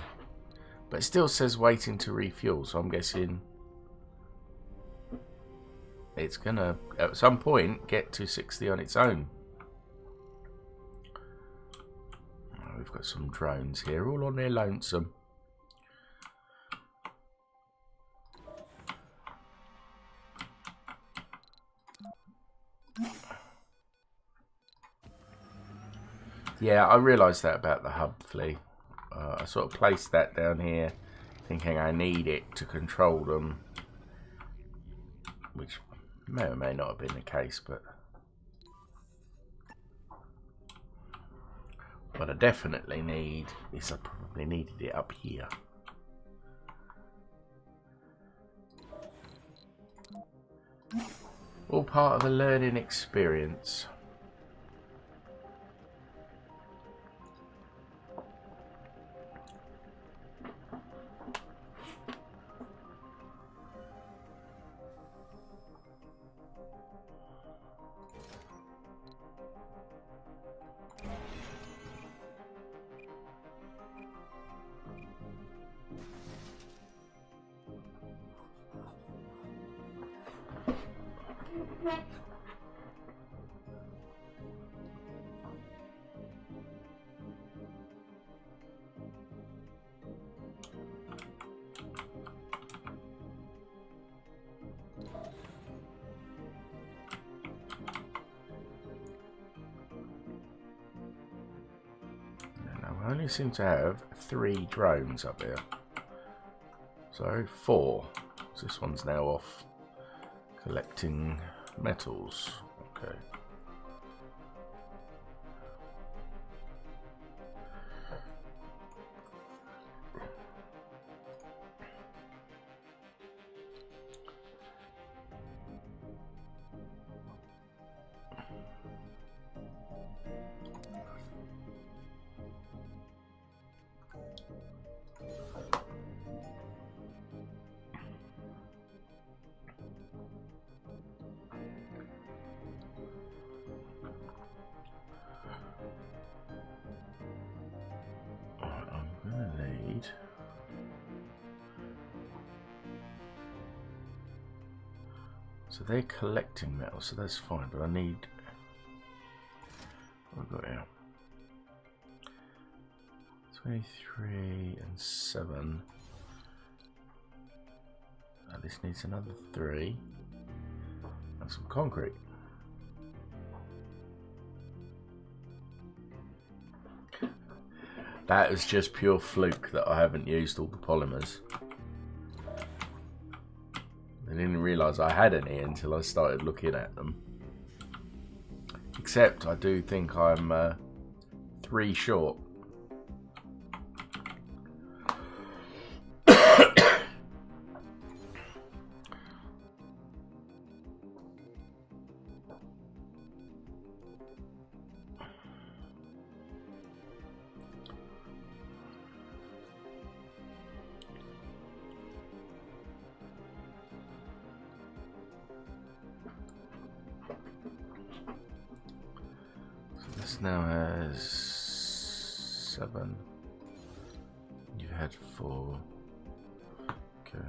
but it still says waiting to refuel, so I'm guessing it's gonna at some point get to 60 on its own. We've got some drones here, all on their lonesome. Yeah, I realised that about the hub flea. I sort of placed that down here, thinking I need it to control them, which may or may not have been the case, but what I definitely need is I probably needed it up here. All part of a learning experience. I only seem to have 3 drones up here. So 4. So this one's now off collecting metals. Okay. So they're collecting metal, so that's fine, but I need... What have I got here? 23 and 7. This needs another 3. And some concrete. That is just pure fluke that I haven't used all the polymers. I didn't realise I had any until I started looking at them. Except I do think I'm 3 short. This now has 7. You had 4. Okay.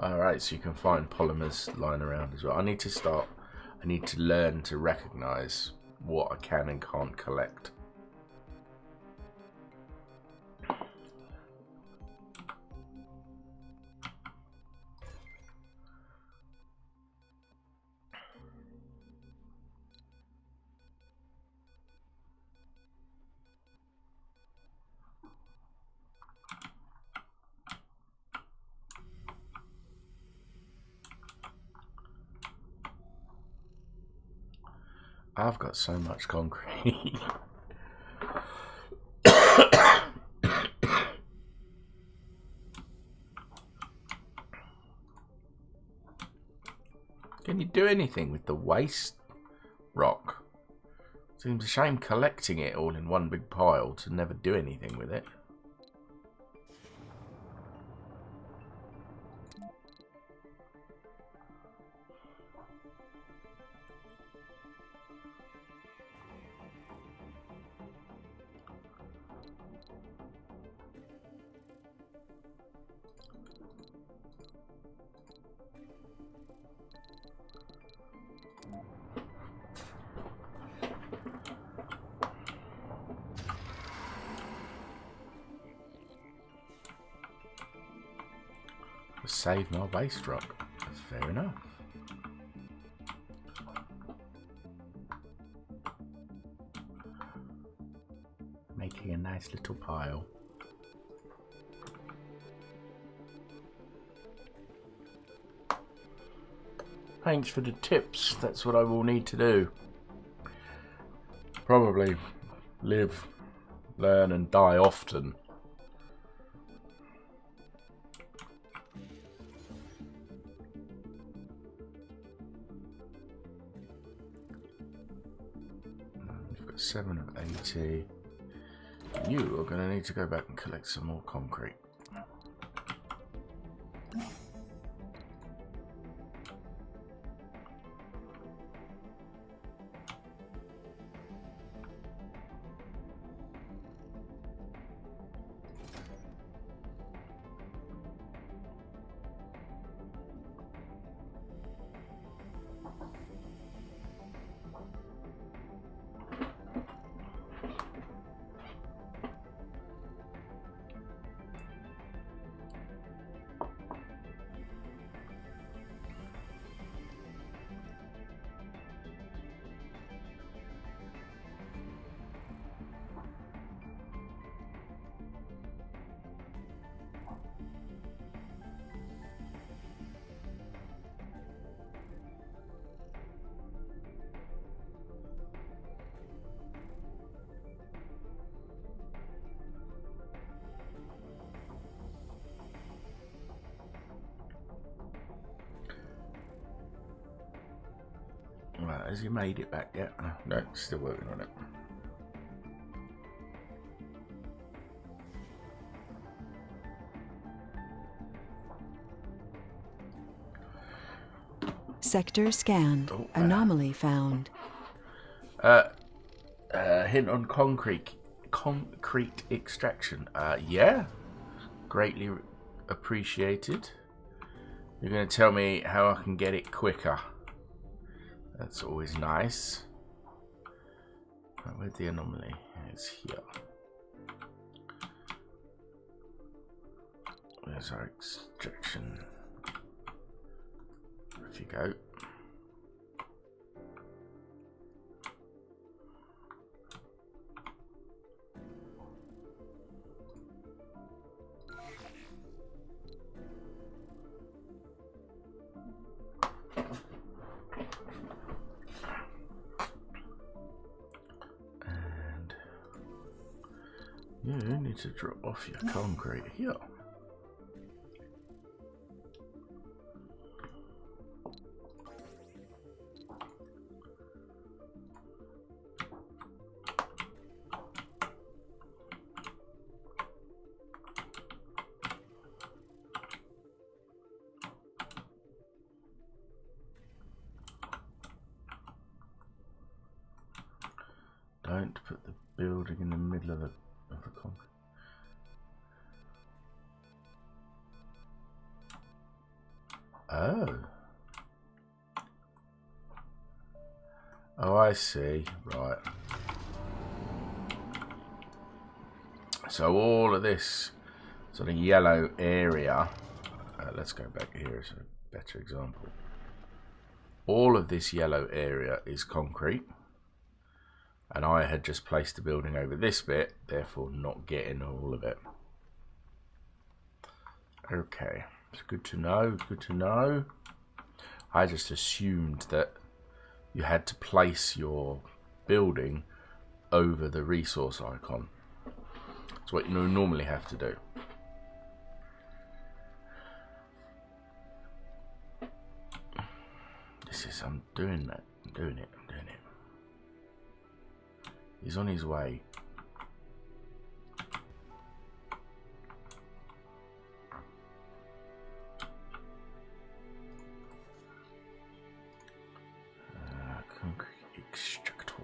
Alright, so you can find polymers lying around as well. I need to learn to recognise what I can and can't collect. I've got so much concrete. Can you do anything with the waste rock? Seems a shame collecting it all in one big pile to never do anything with it. Save my waste rock. Fair enough. Making a nice little pile. Thanks for the tips. That's what I will need to do. Probably live, learn and die often. We've got 7 of 80. You are going to need to go back and collect some more concrete. Right, has he made it back yet? No, still working on it. Sector scanned. Anomaly found. Hint on concrete extraction. Yeah, greatly appreciated. You're going to tell me how I can get it quicker. That's always nice. Where's the anomaly? It's here. There's our extraction. Off you go. You need to drop off your concrete here. Don't put the building in the middle of the concrete. Oh. Oh, I see. Right. So all of this sort of yellow area, let's go back here as a better example. All of this yellow area is concrete. And I had just placed the building over this bit, therefore not getting all of it. Okay, it's good to know, good to know. I just assumed that you had to place your building over the resource icon. That's what you normally have to do. I'm doing that, I'm doing it. He's on his way. Concrete extractor.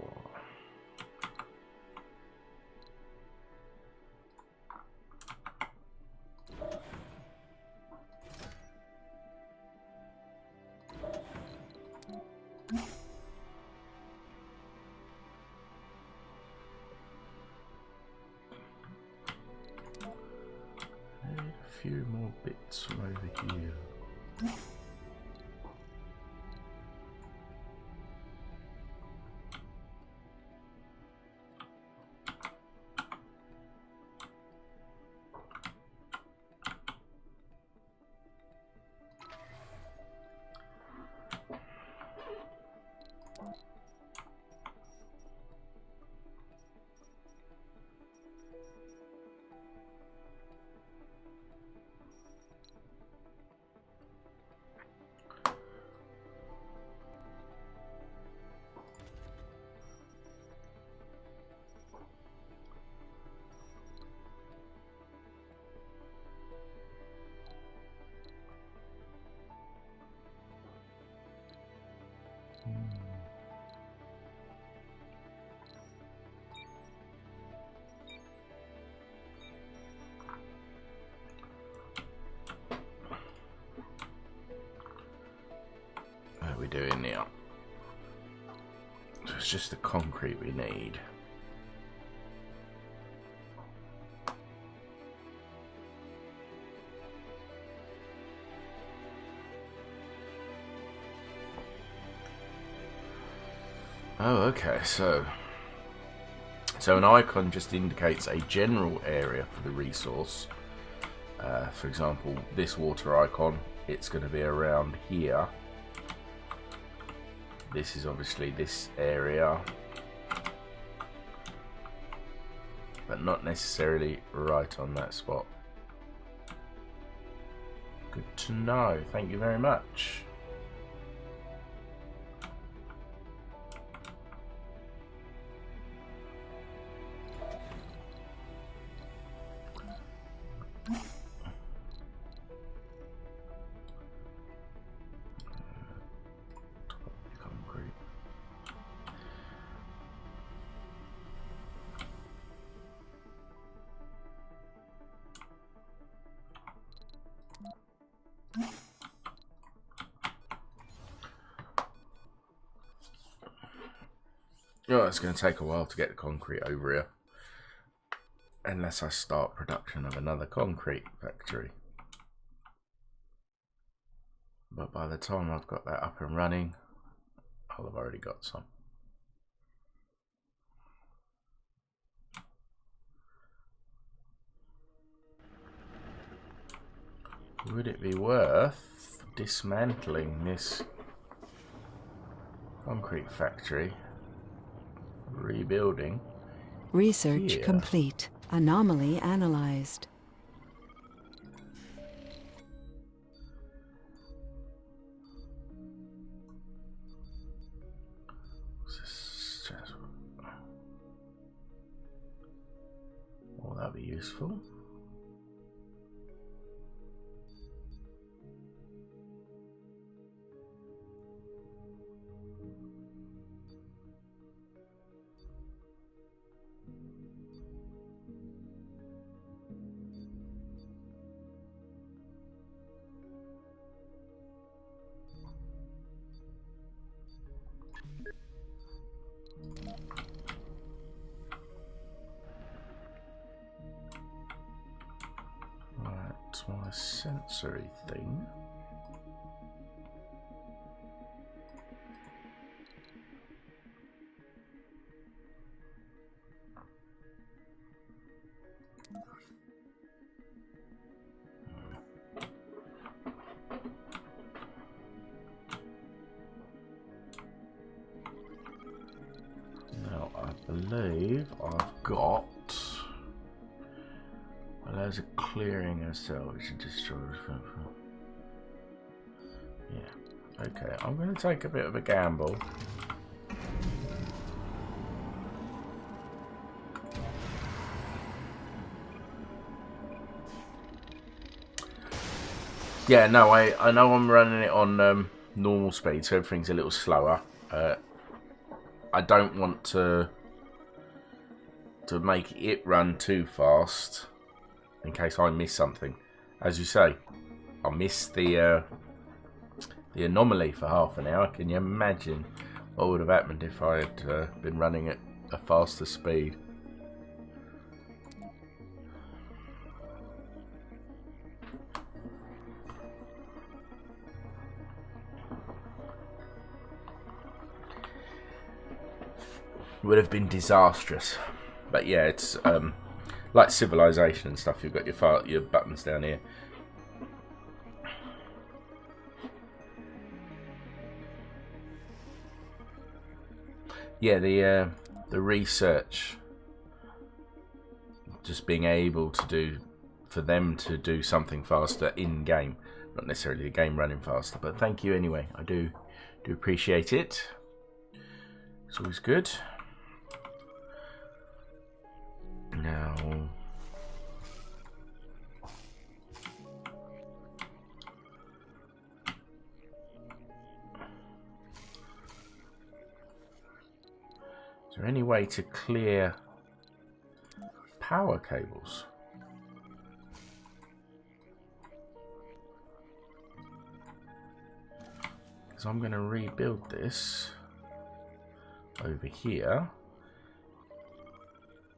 few more bits from over here. What are we doing now? So it's just the concrete we need. Oh, okay, so an icon just indicates a general area for the resource. For example, this water icon, it's going to be around here. This is obviously this area, but not necessarily right on that spot. Good to know, thank you very much. Oh, it's going to take a while to get the concrete over here, unless I start production of another concrete factory. But by the time I've got that up and running, I'll have already got some. Would it be worth dismantling this concrete factory, rebuilding? Research here? complete. Anomaly analyzed. Will that be useful? My sensory thing. Now I believe I've got. Allows a clearing of salvage and destroys. Yeah. Okay, I'm going to take a bit of a gamble. Yeah, no, I know I'm running it on normal speed, so everything's a little slower. I don't want to make it run too fast, in case I miss something. As you say, I missed the anomaly for half an hour. Can you imagine what would have happened if I had been running at a faster speed? would have been disastrous. But yeah, it's like Civilization and stuff. You've got your buttons down here. Yeah, the research, just being able to do, for them to do something faster in game, not necessarily the game running faster. But thank you anyway. I do appreciate it. It's always good. Now, is there any way to clear power cables? Because I'm going to rebuild this over here.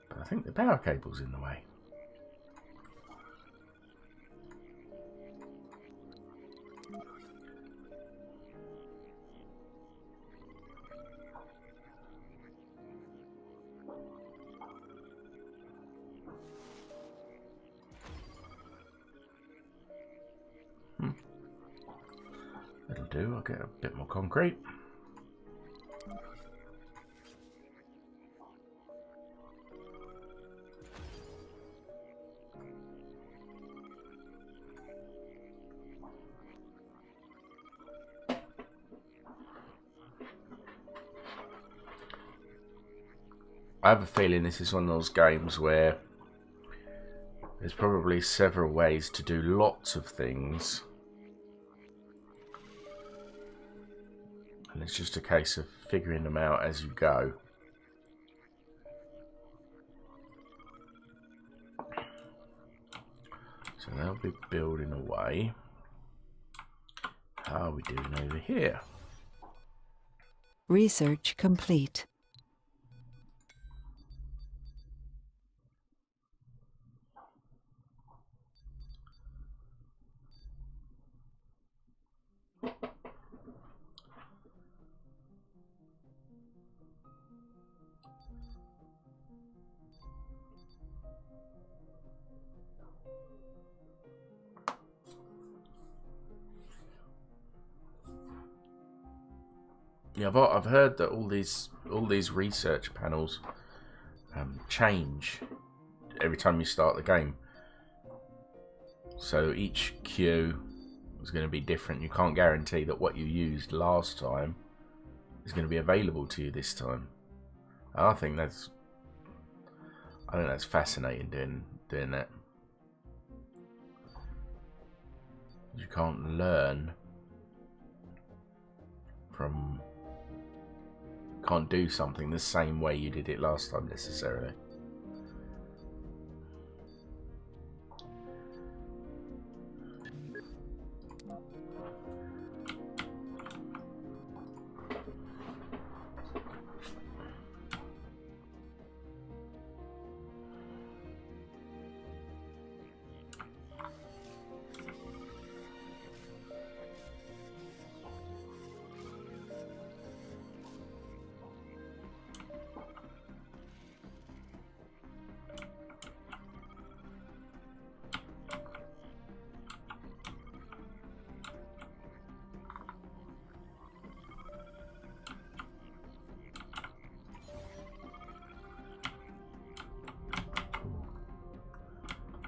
But I think the power cable's in the way. That'll do. I'll get a bit more concrete. I have a feeling this is one of those games where there's probably several ways to do lots of things, and it's just a case of figuring them out as you go. So they'll be building away. How are we doing over here? Research complete. Yeah, I've heard that all these research panels change every time you start the game. So each queue is going to be different. You can't guarantee that what you used last time is going to be available to you this time. I think that's fascinating doing that. You can't learn from. Can't do something the same way you did it last time necessarily.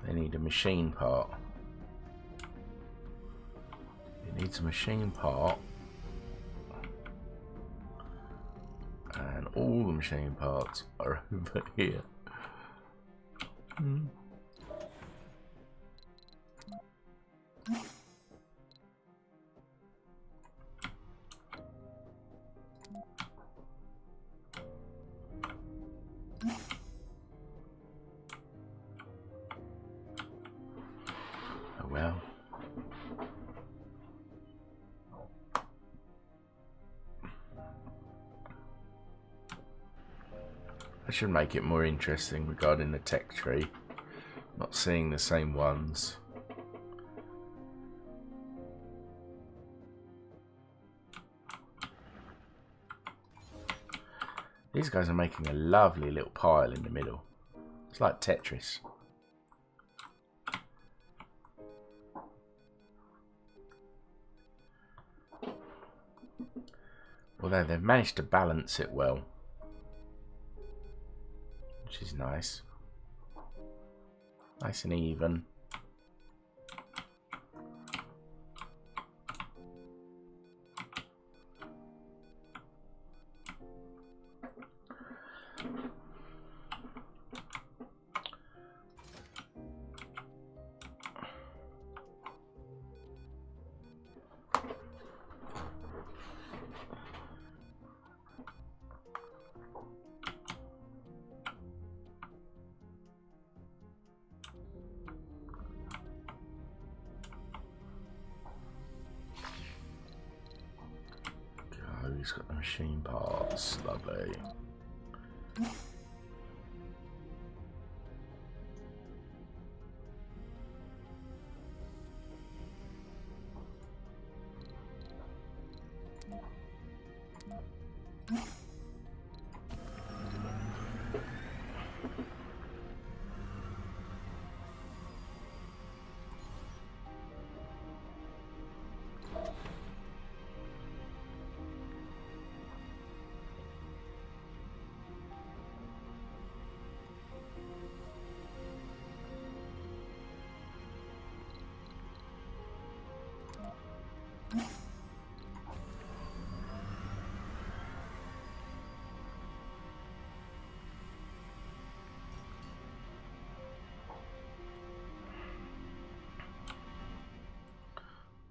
They need a machine part. It needs a machine part. And all the machine parts are over here. Well, I should make it more interesting regarding the tech tree. Not seeing the same ones. These guys are making a lovely little pile in the middle. It's like Tetris. Although they've managed to balance it well, which is nice. Nice and even. He's got the machine parts, lovely.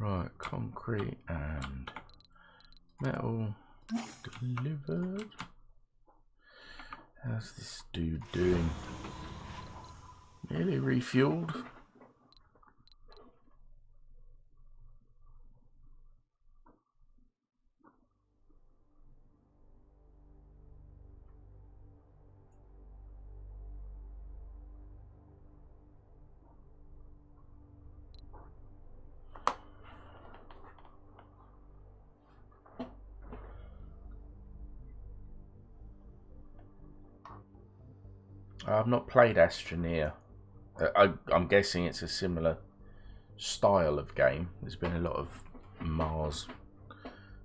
Right, concrete and metal delivered. How's this dude doing? Nearly refueled. I've not played Astroneer. I'm guessing it's a similar style of game. There's been a lot of Mars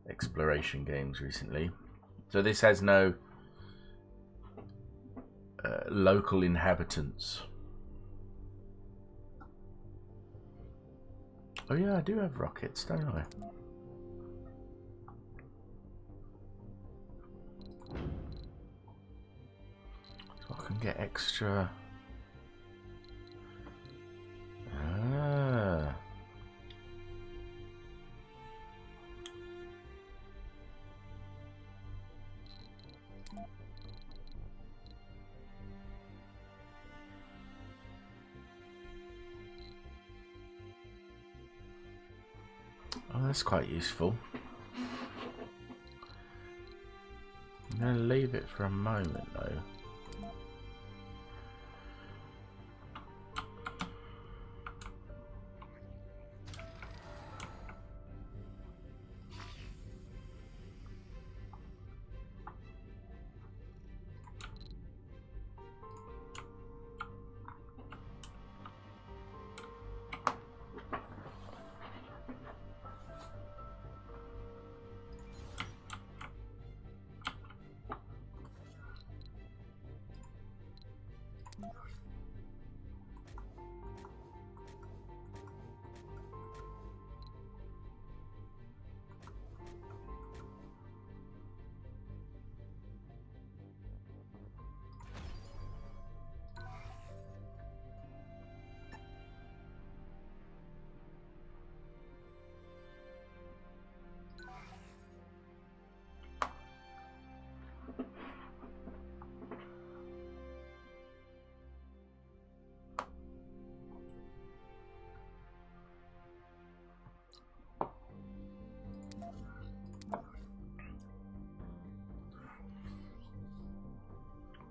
exploration games recently. So this has no local inhabitants. Oh yeah, I do have rockets, don't I? So I can get extra... Ah. Oh, that's quite useful. I'm going to leave it for a moment though.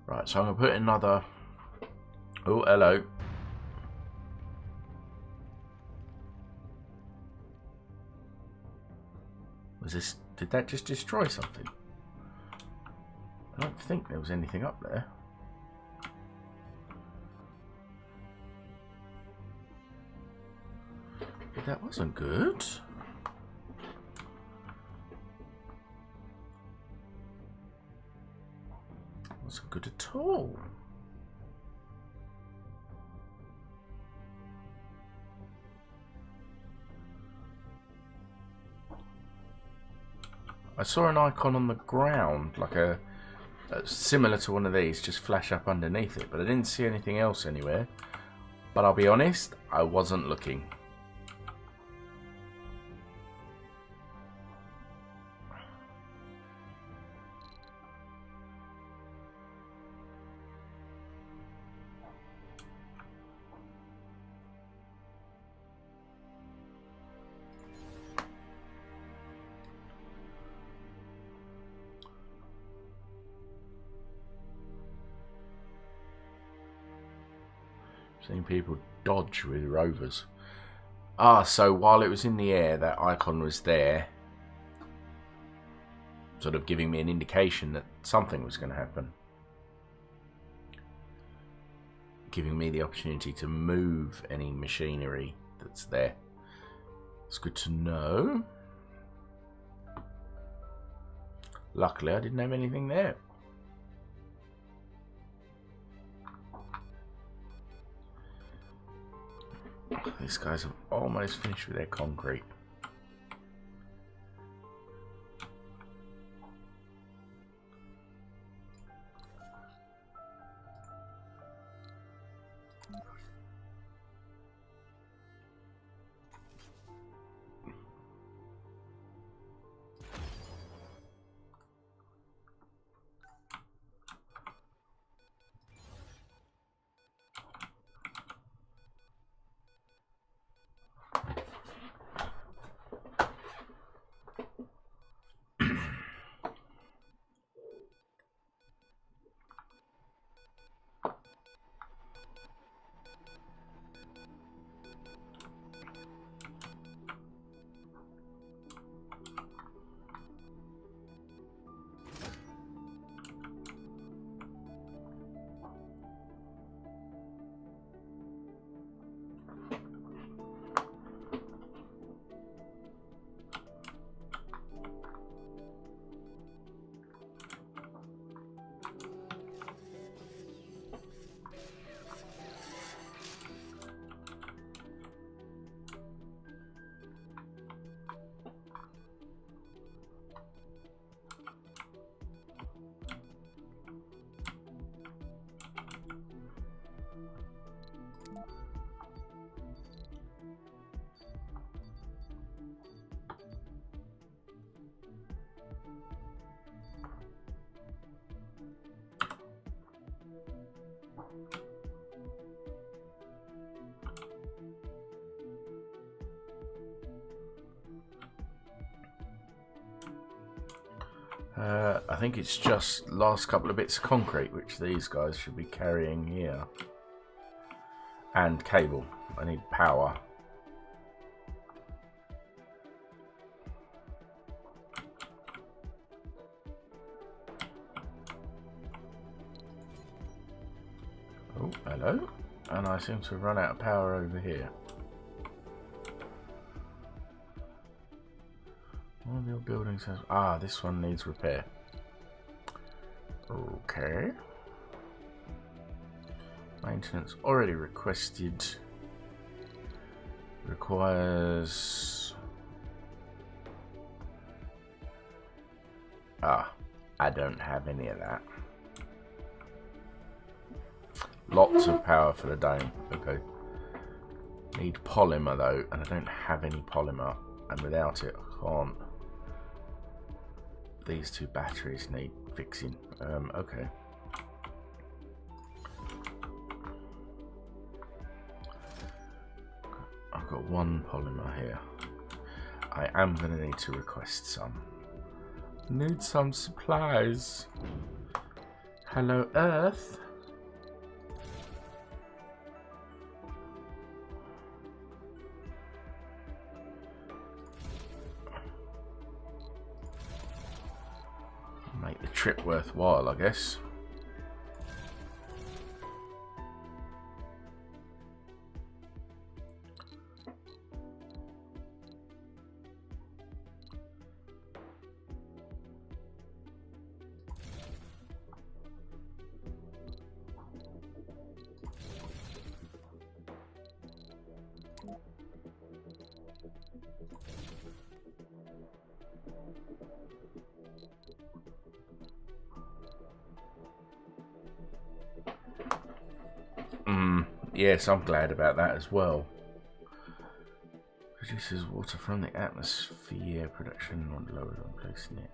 Right, so I'm going to put another... Oh, hello. Was this... Did that just destroy something? I don't think there was anything up there. But that wasn't good. Wasn't good at all. I saw an icon on the ground, like a similar to one of these, just flash up underneath it, but I didn't see anything else anywhere. But I'll be honest, I wasn't looking. Seen people dodge with rovers. Ah, so while it was in the air, that icon was there, sort of giving me an indication that something was going to happen. Giving me the opportunity to move any machinery that's there. It's good to know. Luckily, I didn't have anything there. These guys have almost finished with their concrete. I think it's just last couple of bits of concrete, which these guys should be carrying here. And cable. I need power. Oh, hello. And I seem to have run out of power over here. One of your buildings has... Ah, this one needs repair. Okay. Maintenance already requested. Requires... Ah, I don't have any of that. Lots of power for the dome. Okay. Need polymer though, and I don't have any polymer. And without it, I can't. These two batteries need fixing. Okay. I've got one polymer here. I am going to need to request some. Need some supplies. Hello, Earth. Make the trip worthwhile, I guess. Yes, I'm glad about that as well. Produces water from the atmosphere, production on lower than placing it.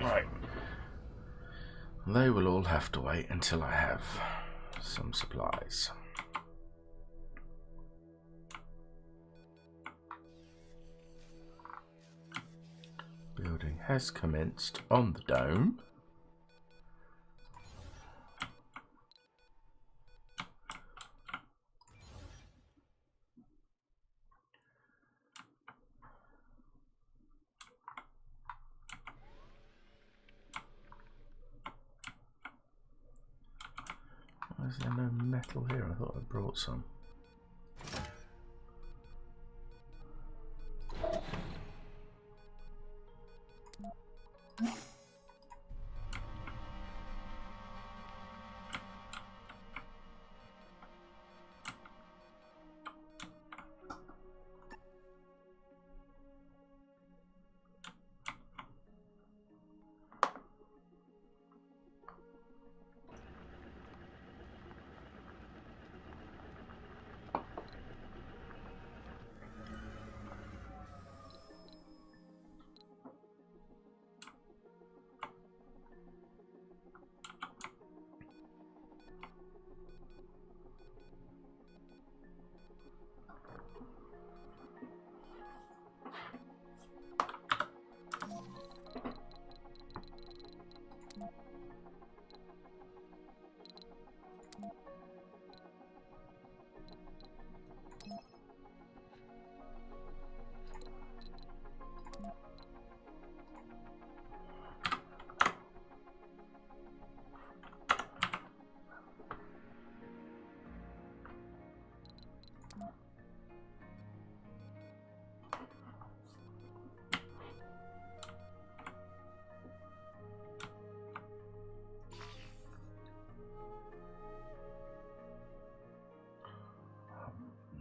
Right. They will all have to wait until I have some supplies. Building has commenced on the dome. Why is there no metal here? I thought I brought some.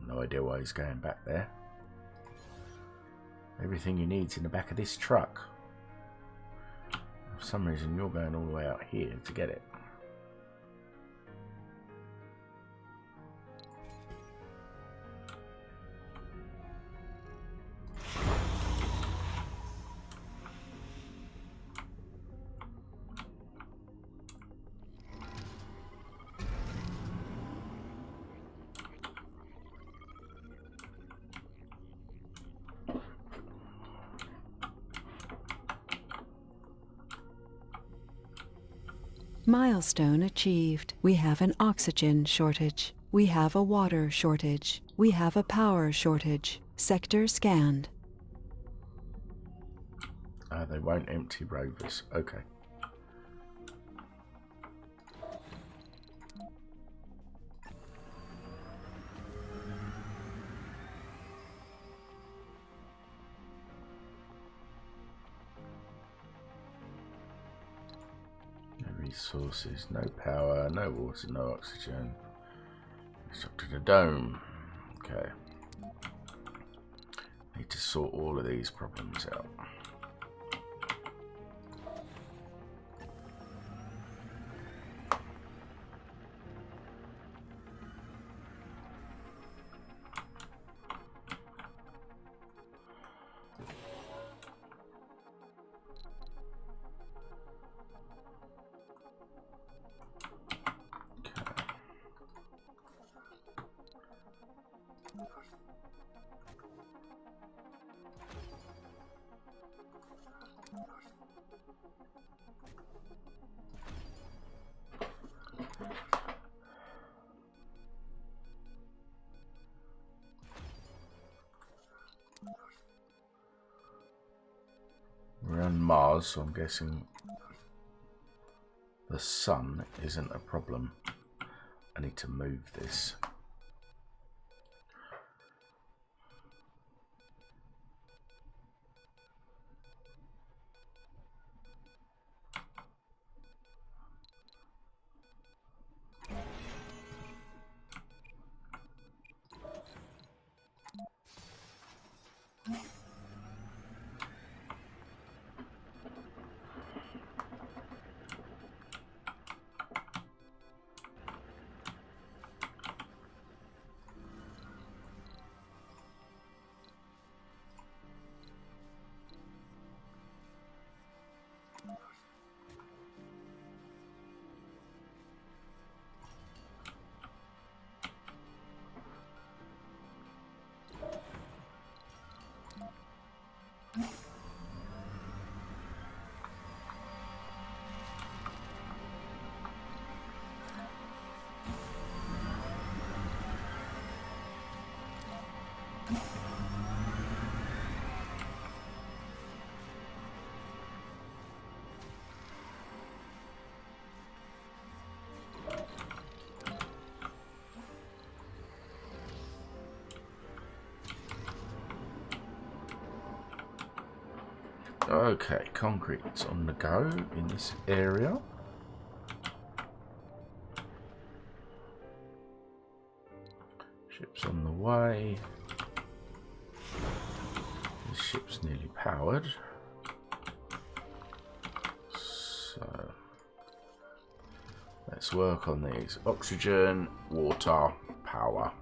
No idea why he's going back there. Everything you need's in the back of this truck. For some reason you're going all the way out here to get it. Milestone achieved. We have an oxygen shortage. We have a water shortage. We have a power shortage. Sector scanned. They won't empty rovers. Okay. Resources, no power, no water, no oxygen. Constructed a dome. Okay. Need to sort all of these problems out. We're on Mars, so I'm guessing the sun isn't a problem. I need to move this. Okay, concrete's on the go in this area. Ship's on the way. The ship's nearly powered. So let's work on these. Oxygen, water, power.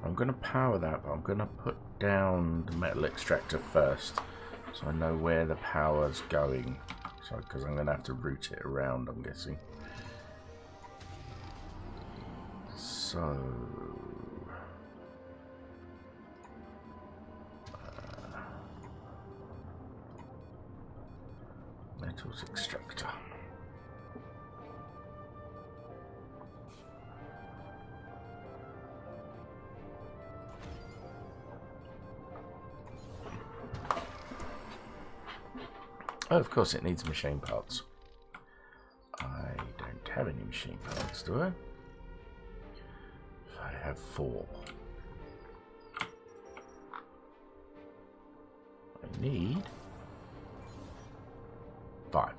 I'm going to power that, but I'm going to put down the metal extractor first, so I know where the power's going. So, because I'm going to have to route it around, I'm guessing. So, metals extractor. Oh, of course it needs machine parts. I don't have any machine parts, do I? I have 4. I need 5.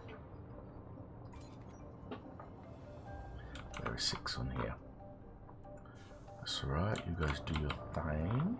There are 6 on here. That's alright, you guys do your thing.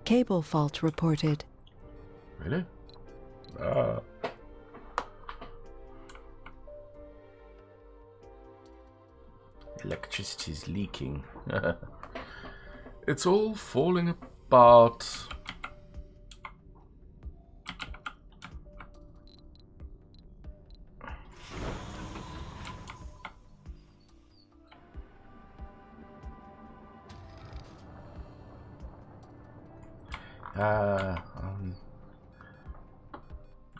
Cable fault reported. Really? Electricity's leaking. It's all falling apart.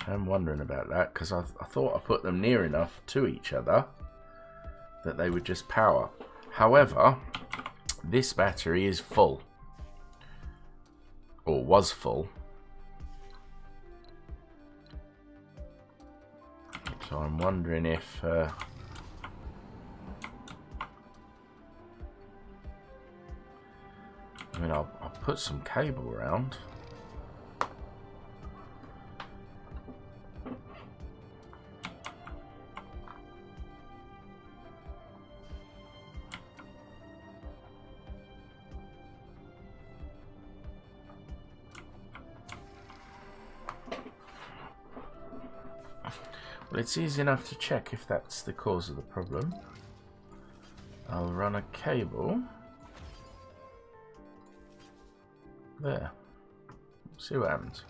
I'm wondering about that because I thought I put them near enough to each other that they would just power. However, this battery is full, or was full, so I'm wondering if I mean, I'll put some cable around. Well, it's easy enough to check if that's the cause of the problem. I'll run a cable there. See what happens.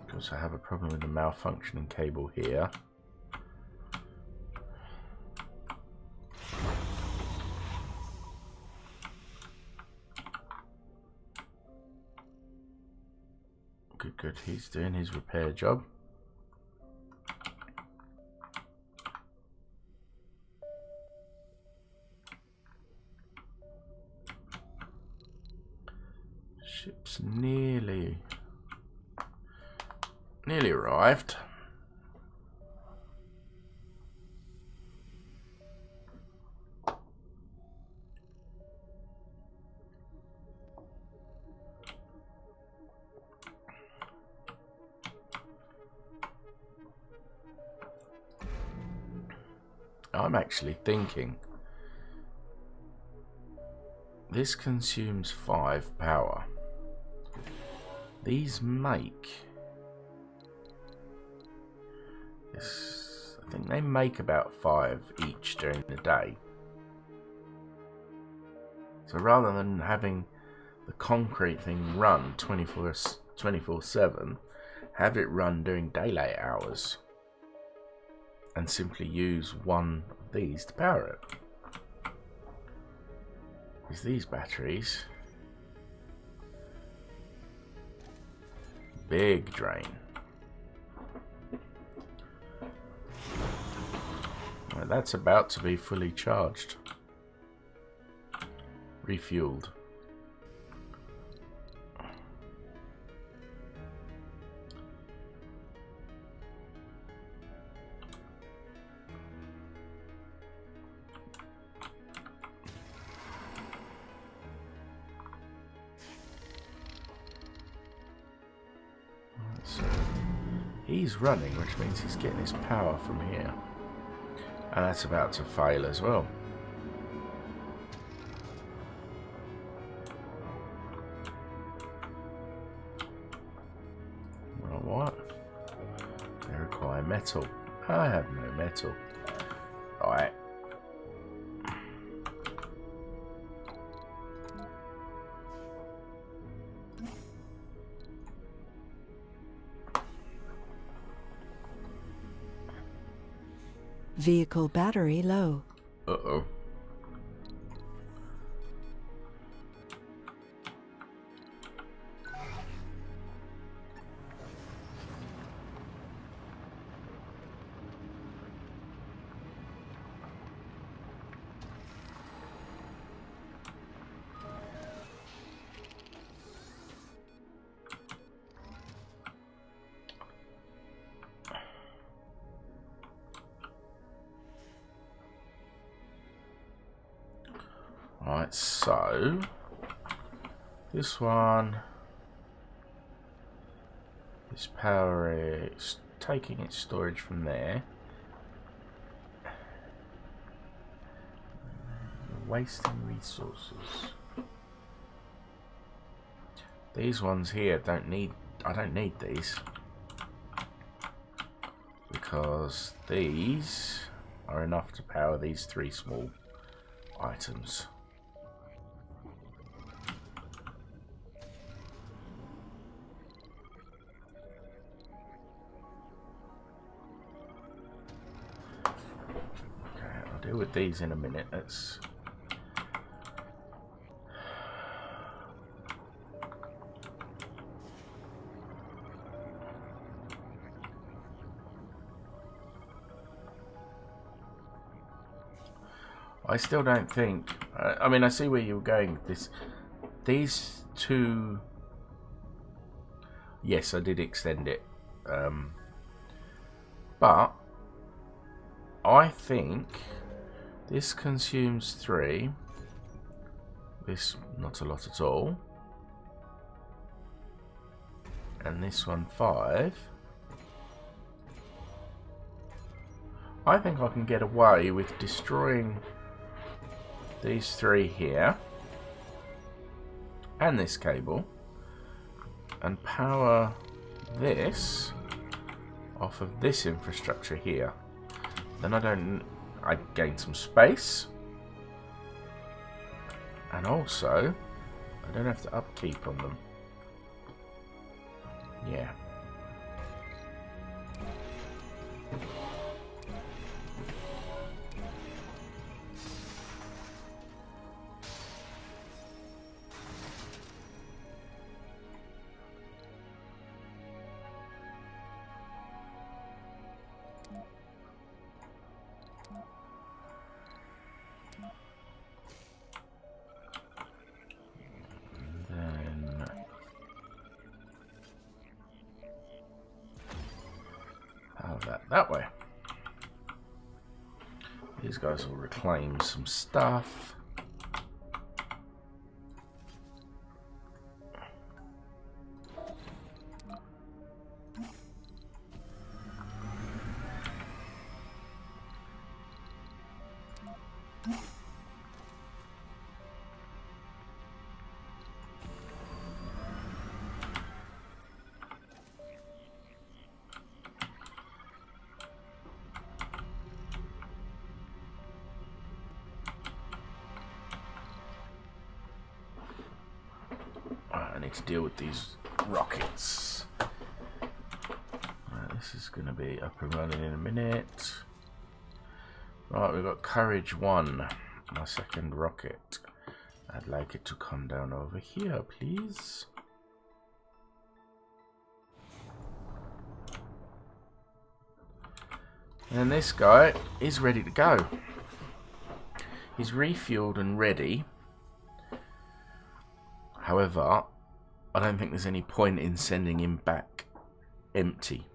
Because I have a problem with the malfunctioning cable here. Good, he's doing his repair job. Ship's nearly arrived. I'm actually thinking this consumes 5 power. These make this, I think they make about 5 each during the day. So rather than having the concrete thing run 24/7, have it run during daylight hours. And simply use one of these to power it. Because these batteries, big drain. Well, that's about to be fully charged, refueled. He's running, which means he's getting his power from here. And that's about to fail as well. Well, what? They require metal. I have no metal. Alright. Vehicle battery low. Uh-oh. Right, so this one is power, it's taking its storage from there. Wasting resources. These ones here don't need, I don't need these. because these are enough to power these 3 small items. Okay, I'll deal with these in a minute. Let's... I still don't think... I mean, I see where you're going with this. These 2... Yes, I did extend it. But I think this consumes 3. This, not a lot at all. And this one, 5. I think I can get away with destroying these 3 here and this cable and power this off of this infrastructure here. Then I gain some space, and also I don't have to upkeep on them. Yeah. That way. These guys will reclaim some stuff. I need to deal with these rockets. Right, this is going to be up and running in a minute. Right, we've got Courage 1, my second rocket. I'd like it to come down over here, please. And this guy is ready to go. He's refueled and ready. However, I don't think there's any point in sending him back empty.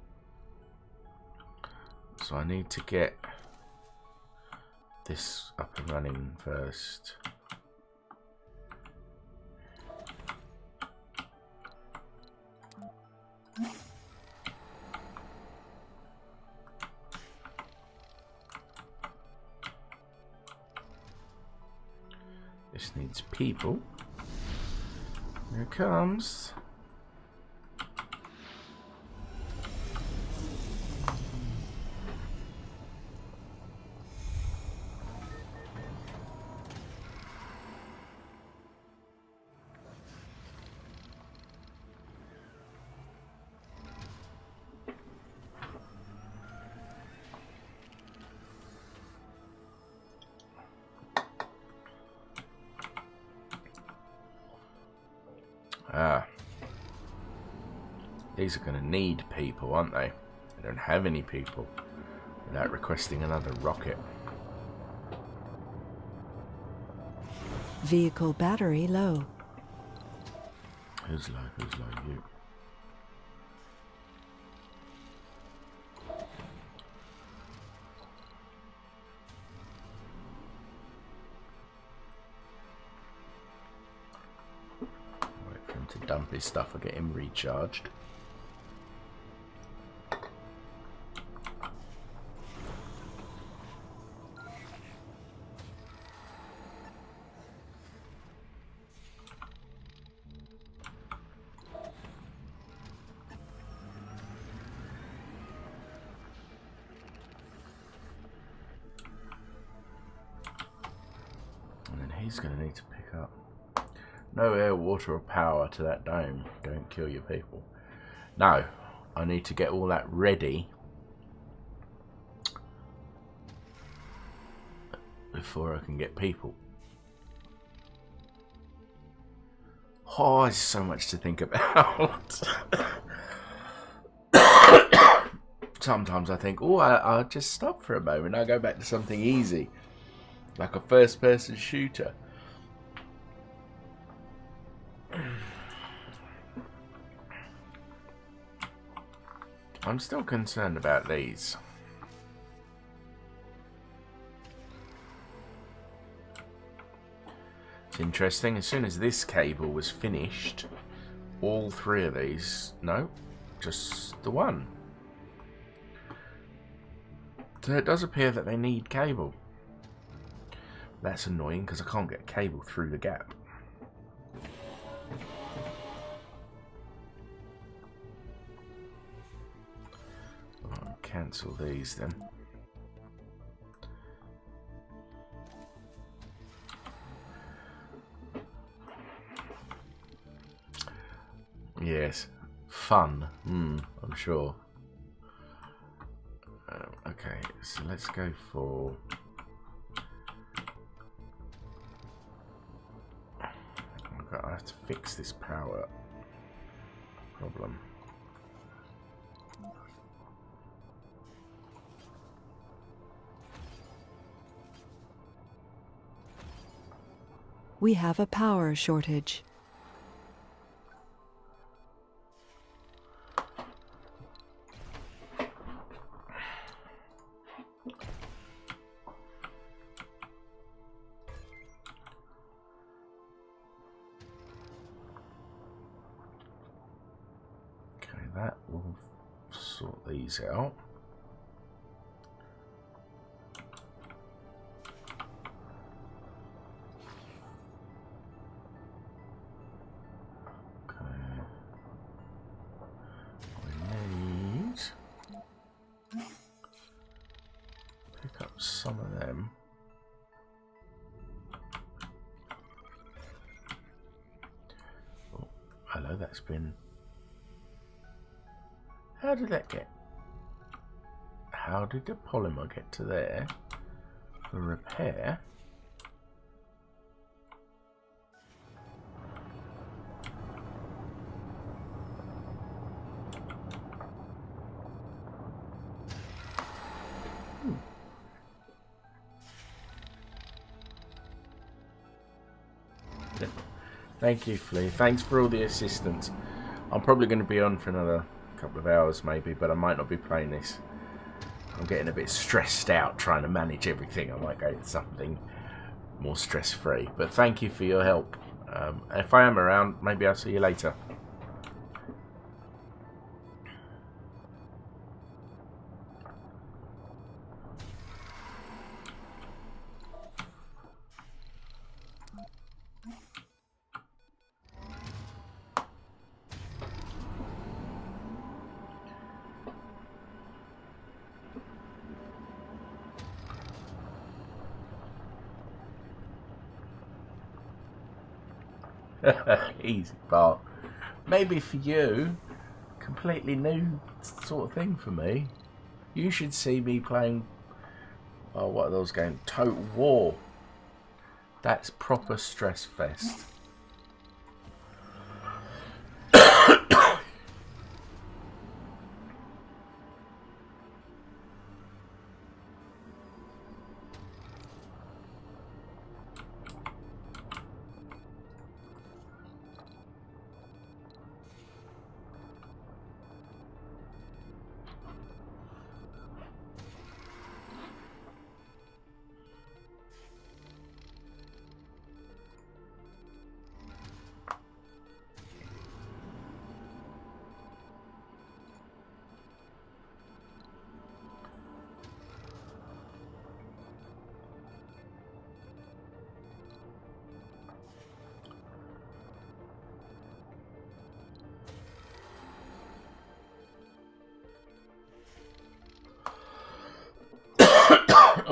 So I need to get this up and running first. This needs people. Here it comes. These are going to need people, aren't they? They don't have any people without requesting another rocket. Vehicle battery low. Who's low? Who's low? You. Wait for him to dump his stuff or get him recharged. he's going to need to pick up. No air, water, or power to that dome. Don't kill your people. No, I need to get all that ready before I can get people. Oh, there's so much to think about. Sometimes I think, oh, I'll just stop for a moment. I'll go back to something easy, like a first-person shooter. I'm still concerned about these. It's interesting, as soon as this cable was finished, all three of these, no, just the one. So it does appear that they need cable. That's annoying because I can't get cable through the gap. I'll cancel these then. Yes, fun. I'm sure. Okay, so let's go for... I have to fix this power problem. We have a power shortage. That will sort these out. Okay. We need pick up some of them. Oh, hello, that's been... How did that get? How did the polymer get to there for repair? Thank you, Flea. Thanks for all the assistance. I'm probably going to be on for another couple of hours maybe, but I might not be playing this. I'm getting a bit stressed out trying to manage everything. I might go to something more stress-free, but thank you for your help. If I am around, maybe I'll see you later. Easy part. Maybe for you, completely new sort of thing for me. You should see me playing, oh, what are those games? Total War. That's proper stress fest.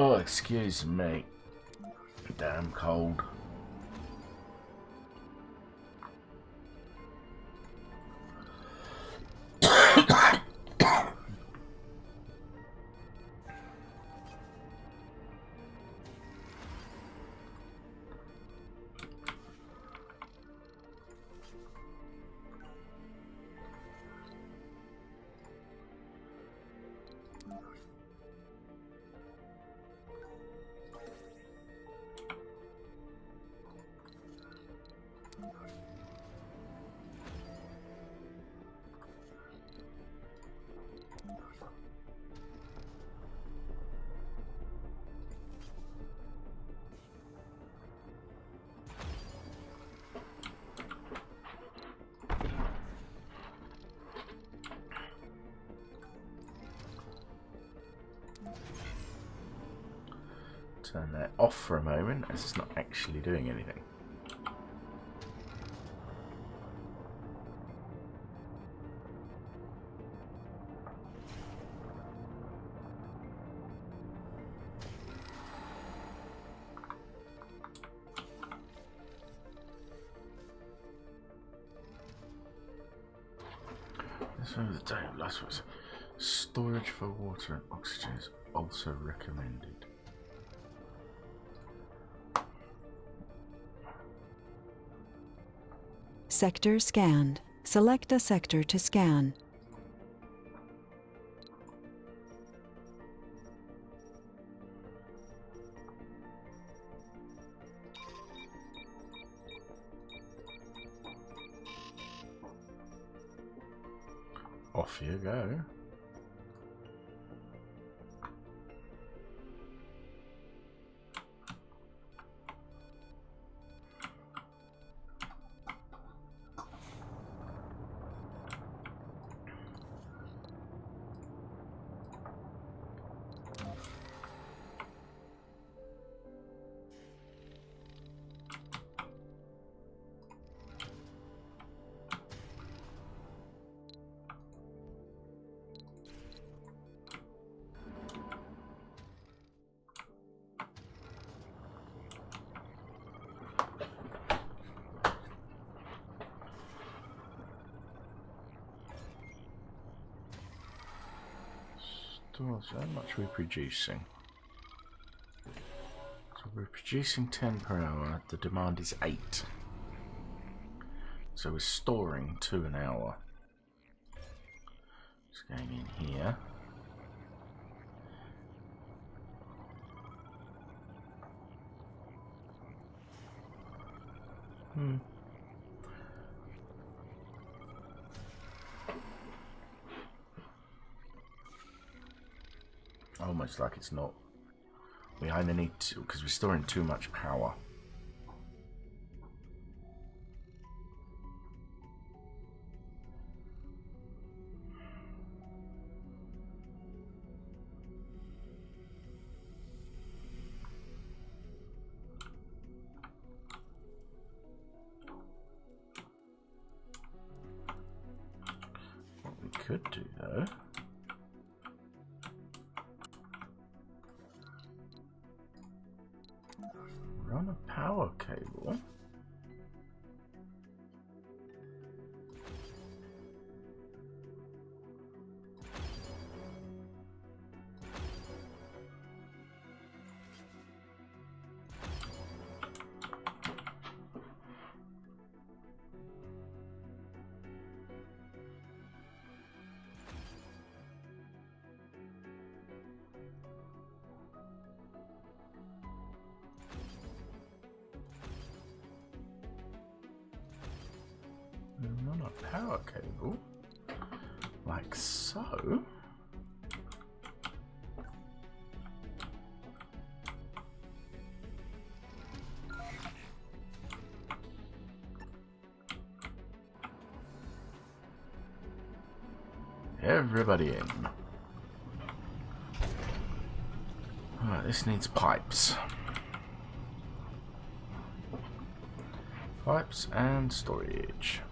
Oh, excuse me. Damn cold. Turn that off for a moment, as it's not actually doing anything. So the day of last was storage for water and oxygen is also recommended. Sector scanned. Select a sector to scan. Off you go. So how much are we producing? So we're producing 10 per hour. The demand is 8. So we're storing 2 an hour. Just going in here. Almost like it's not. We only need to, because we're storing too much power. What we could do though, run a power cable. Run a power cable, like so. Everybody in. Alright, this needs pipes. Pipes and storage.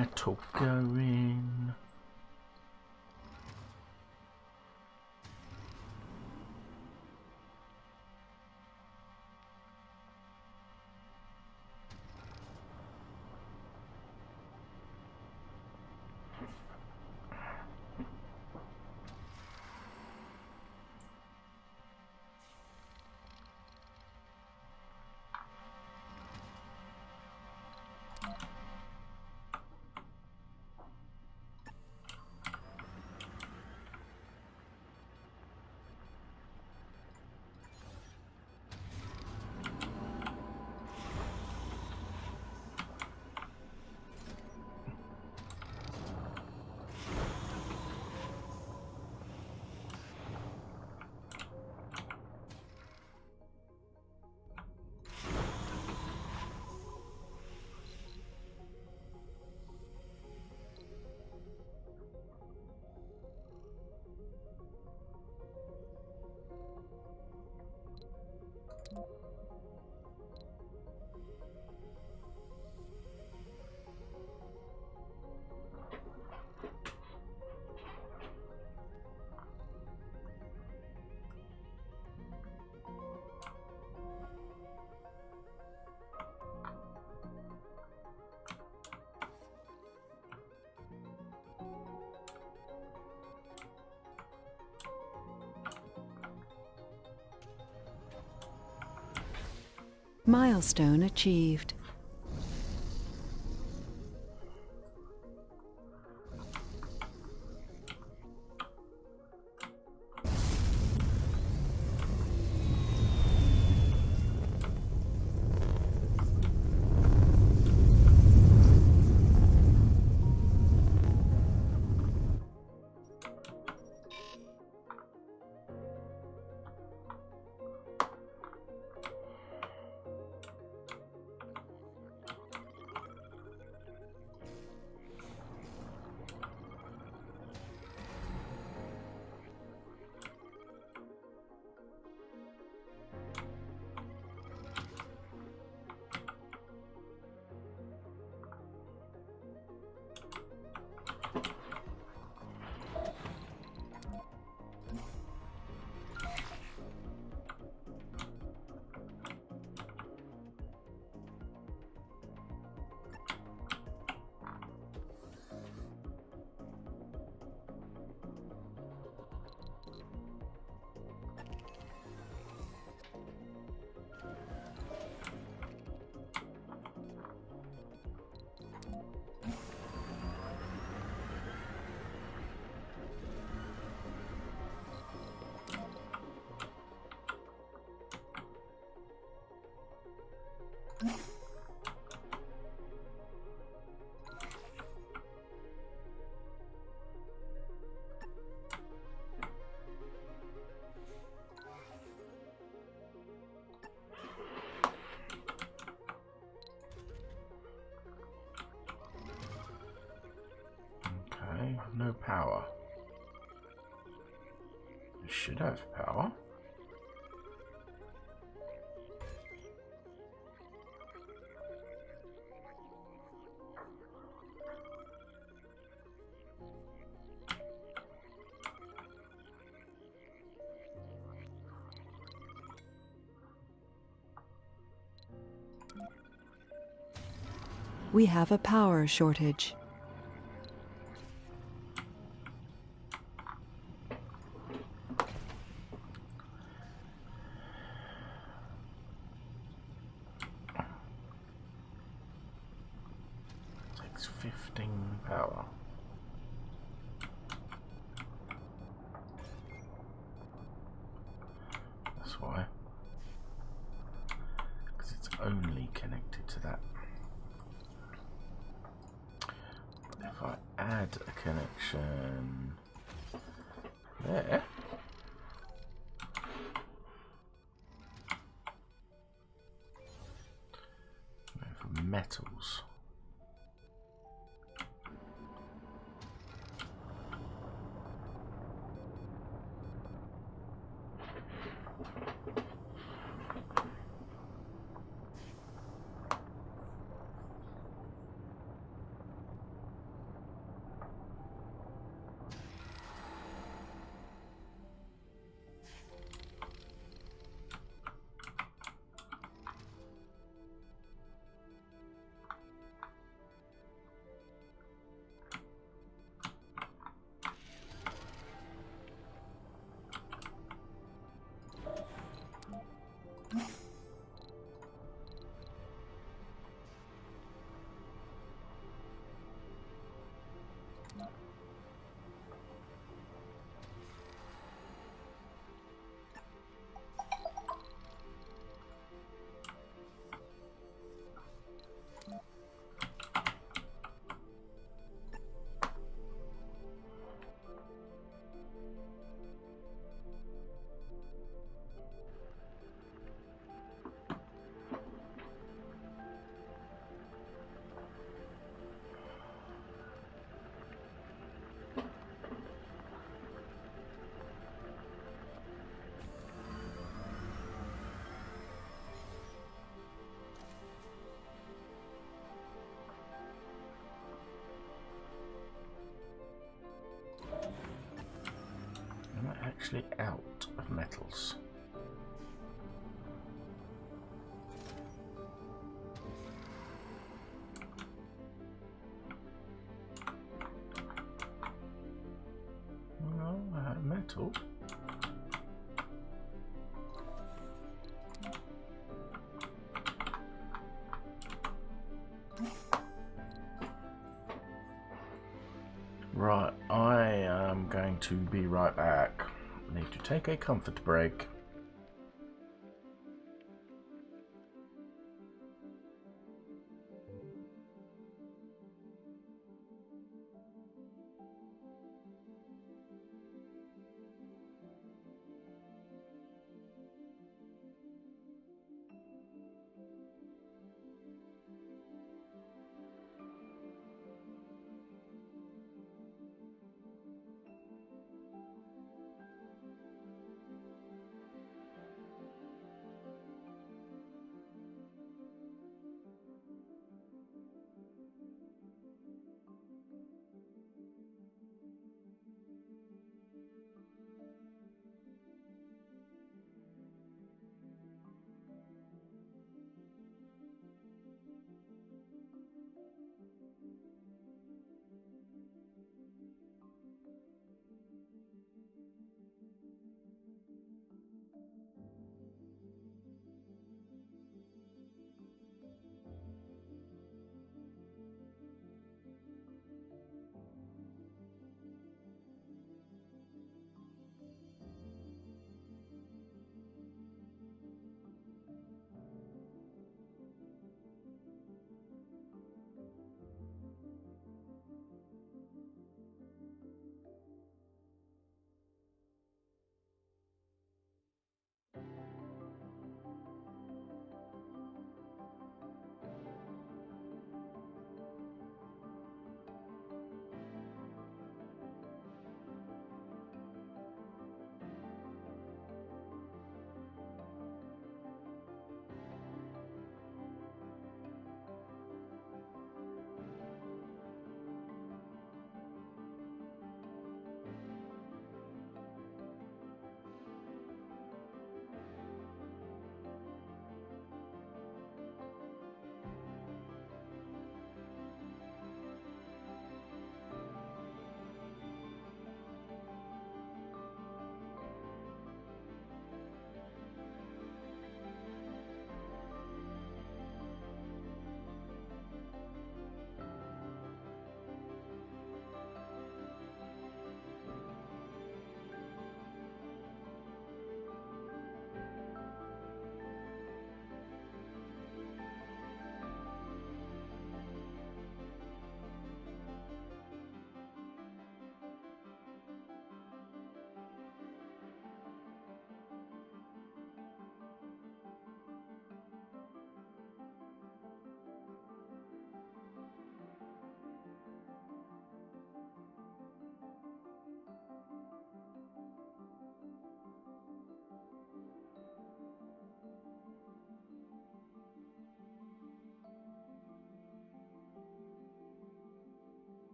metal going. Milestone achieved. No power. It should have power. We have a power shortage. Takes 15 power. That's why. Because it's only connected to that. But if I add a connection there, for metals. actually out of metals. Well, I had metal. Right, I am going to be right back. I need to take a comfort break.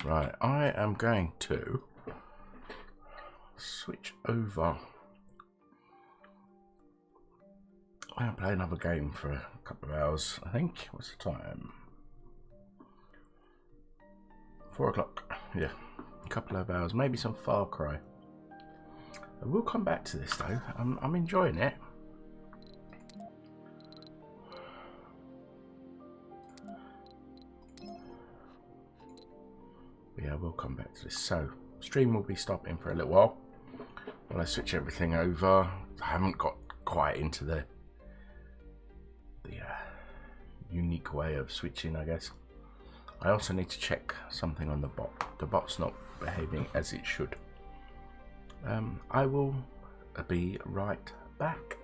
Right, I am going to switch over I'll play another game for a couple of hours, I think. What's the time? 4 o'clock. Yeah, a couple of hours. Maybe some Far Cry. I will come back to this though. I'm enjoying it. Yeah, we'll come back to this. So, stream will be stopping for a little while when I switch everything over. I haven't got quite into the unique way of switching, I guess. I also need to check something on the bot. The bot's not behaving as it should. I will be right back.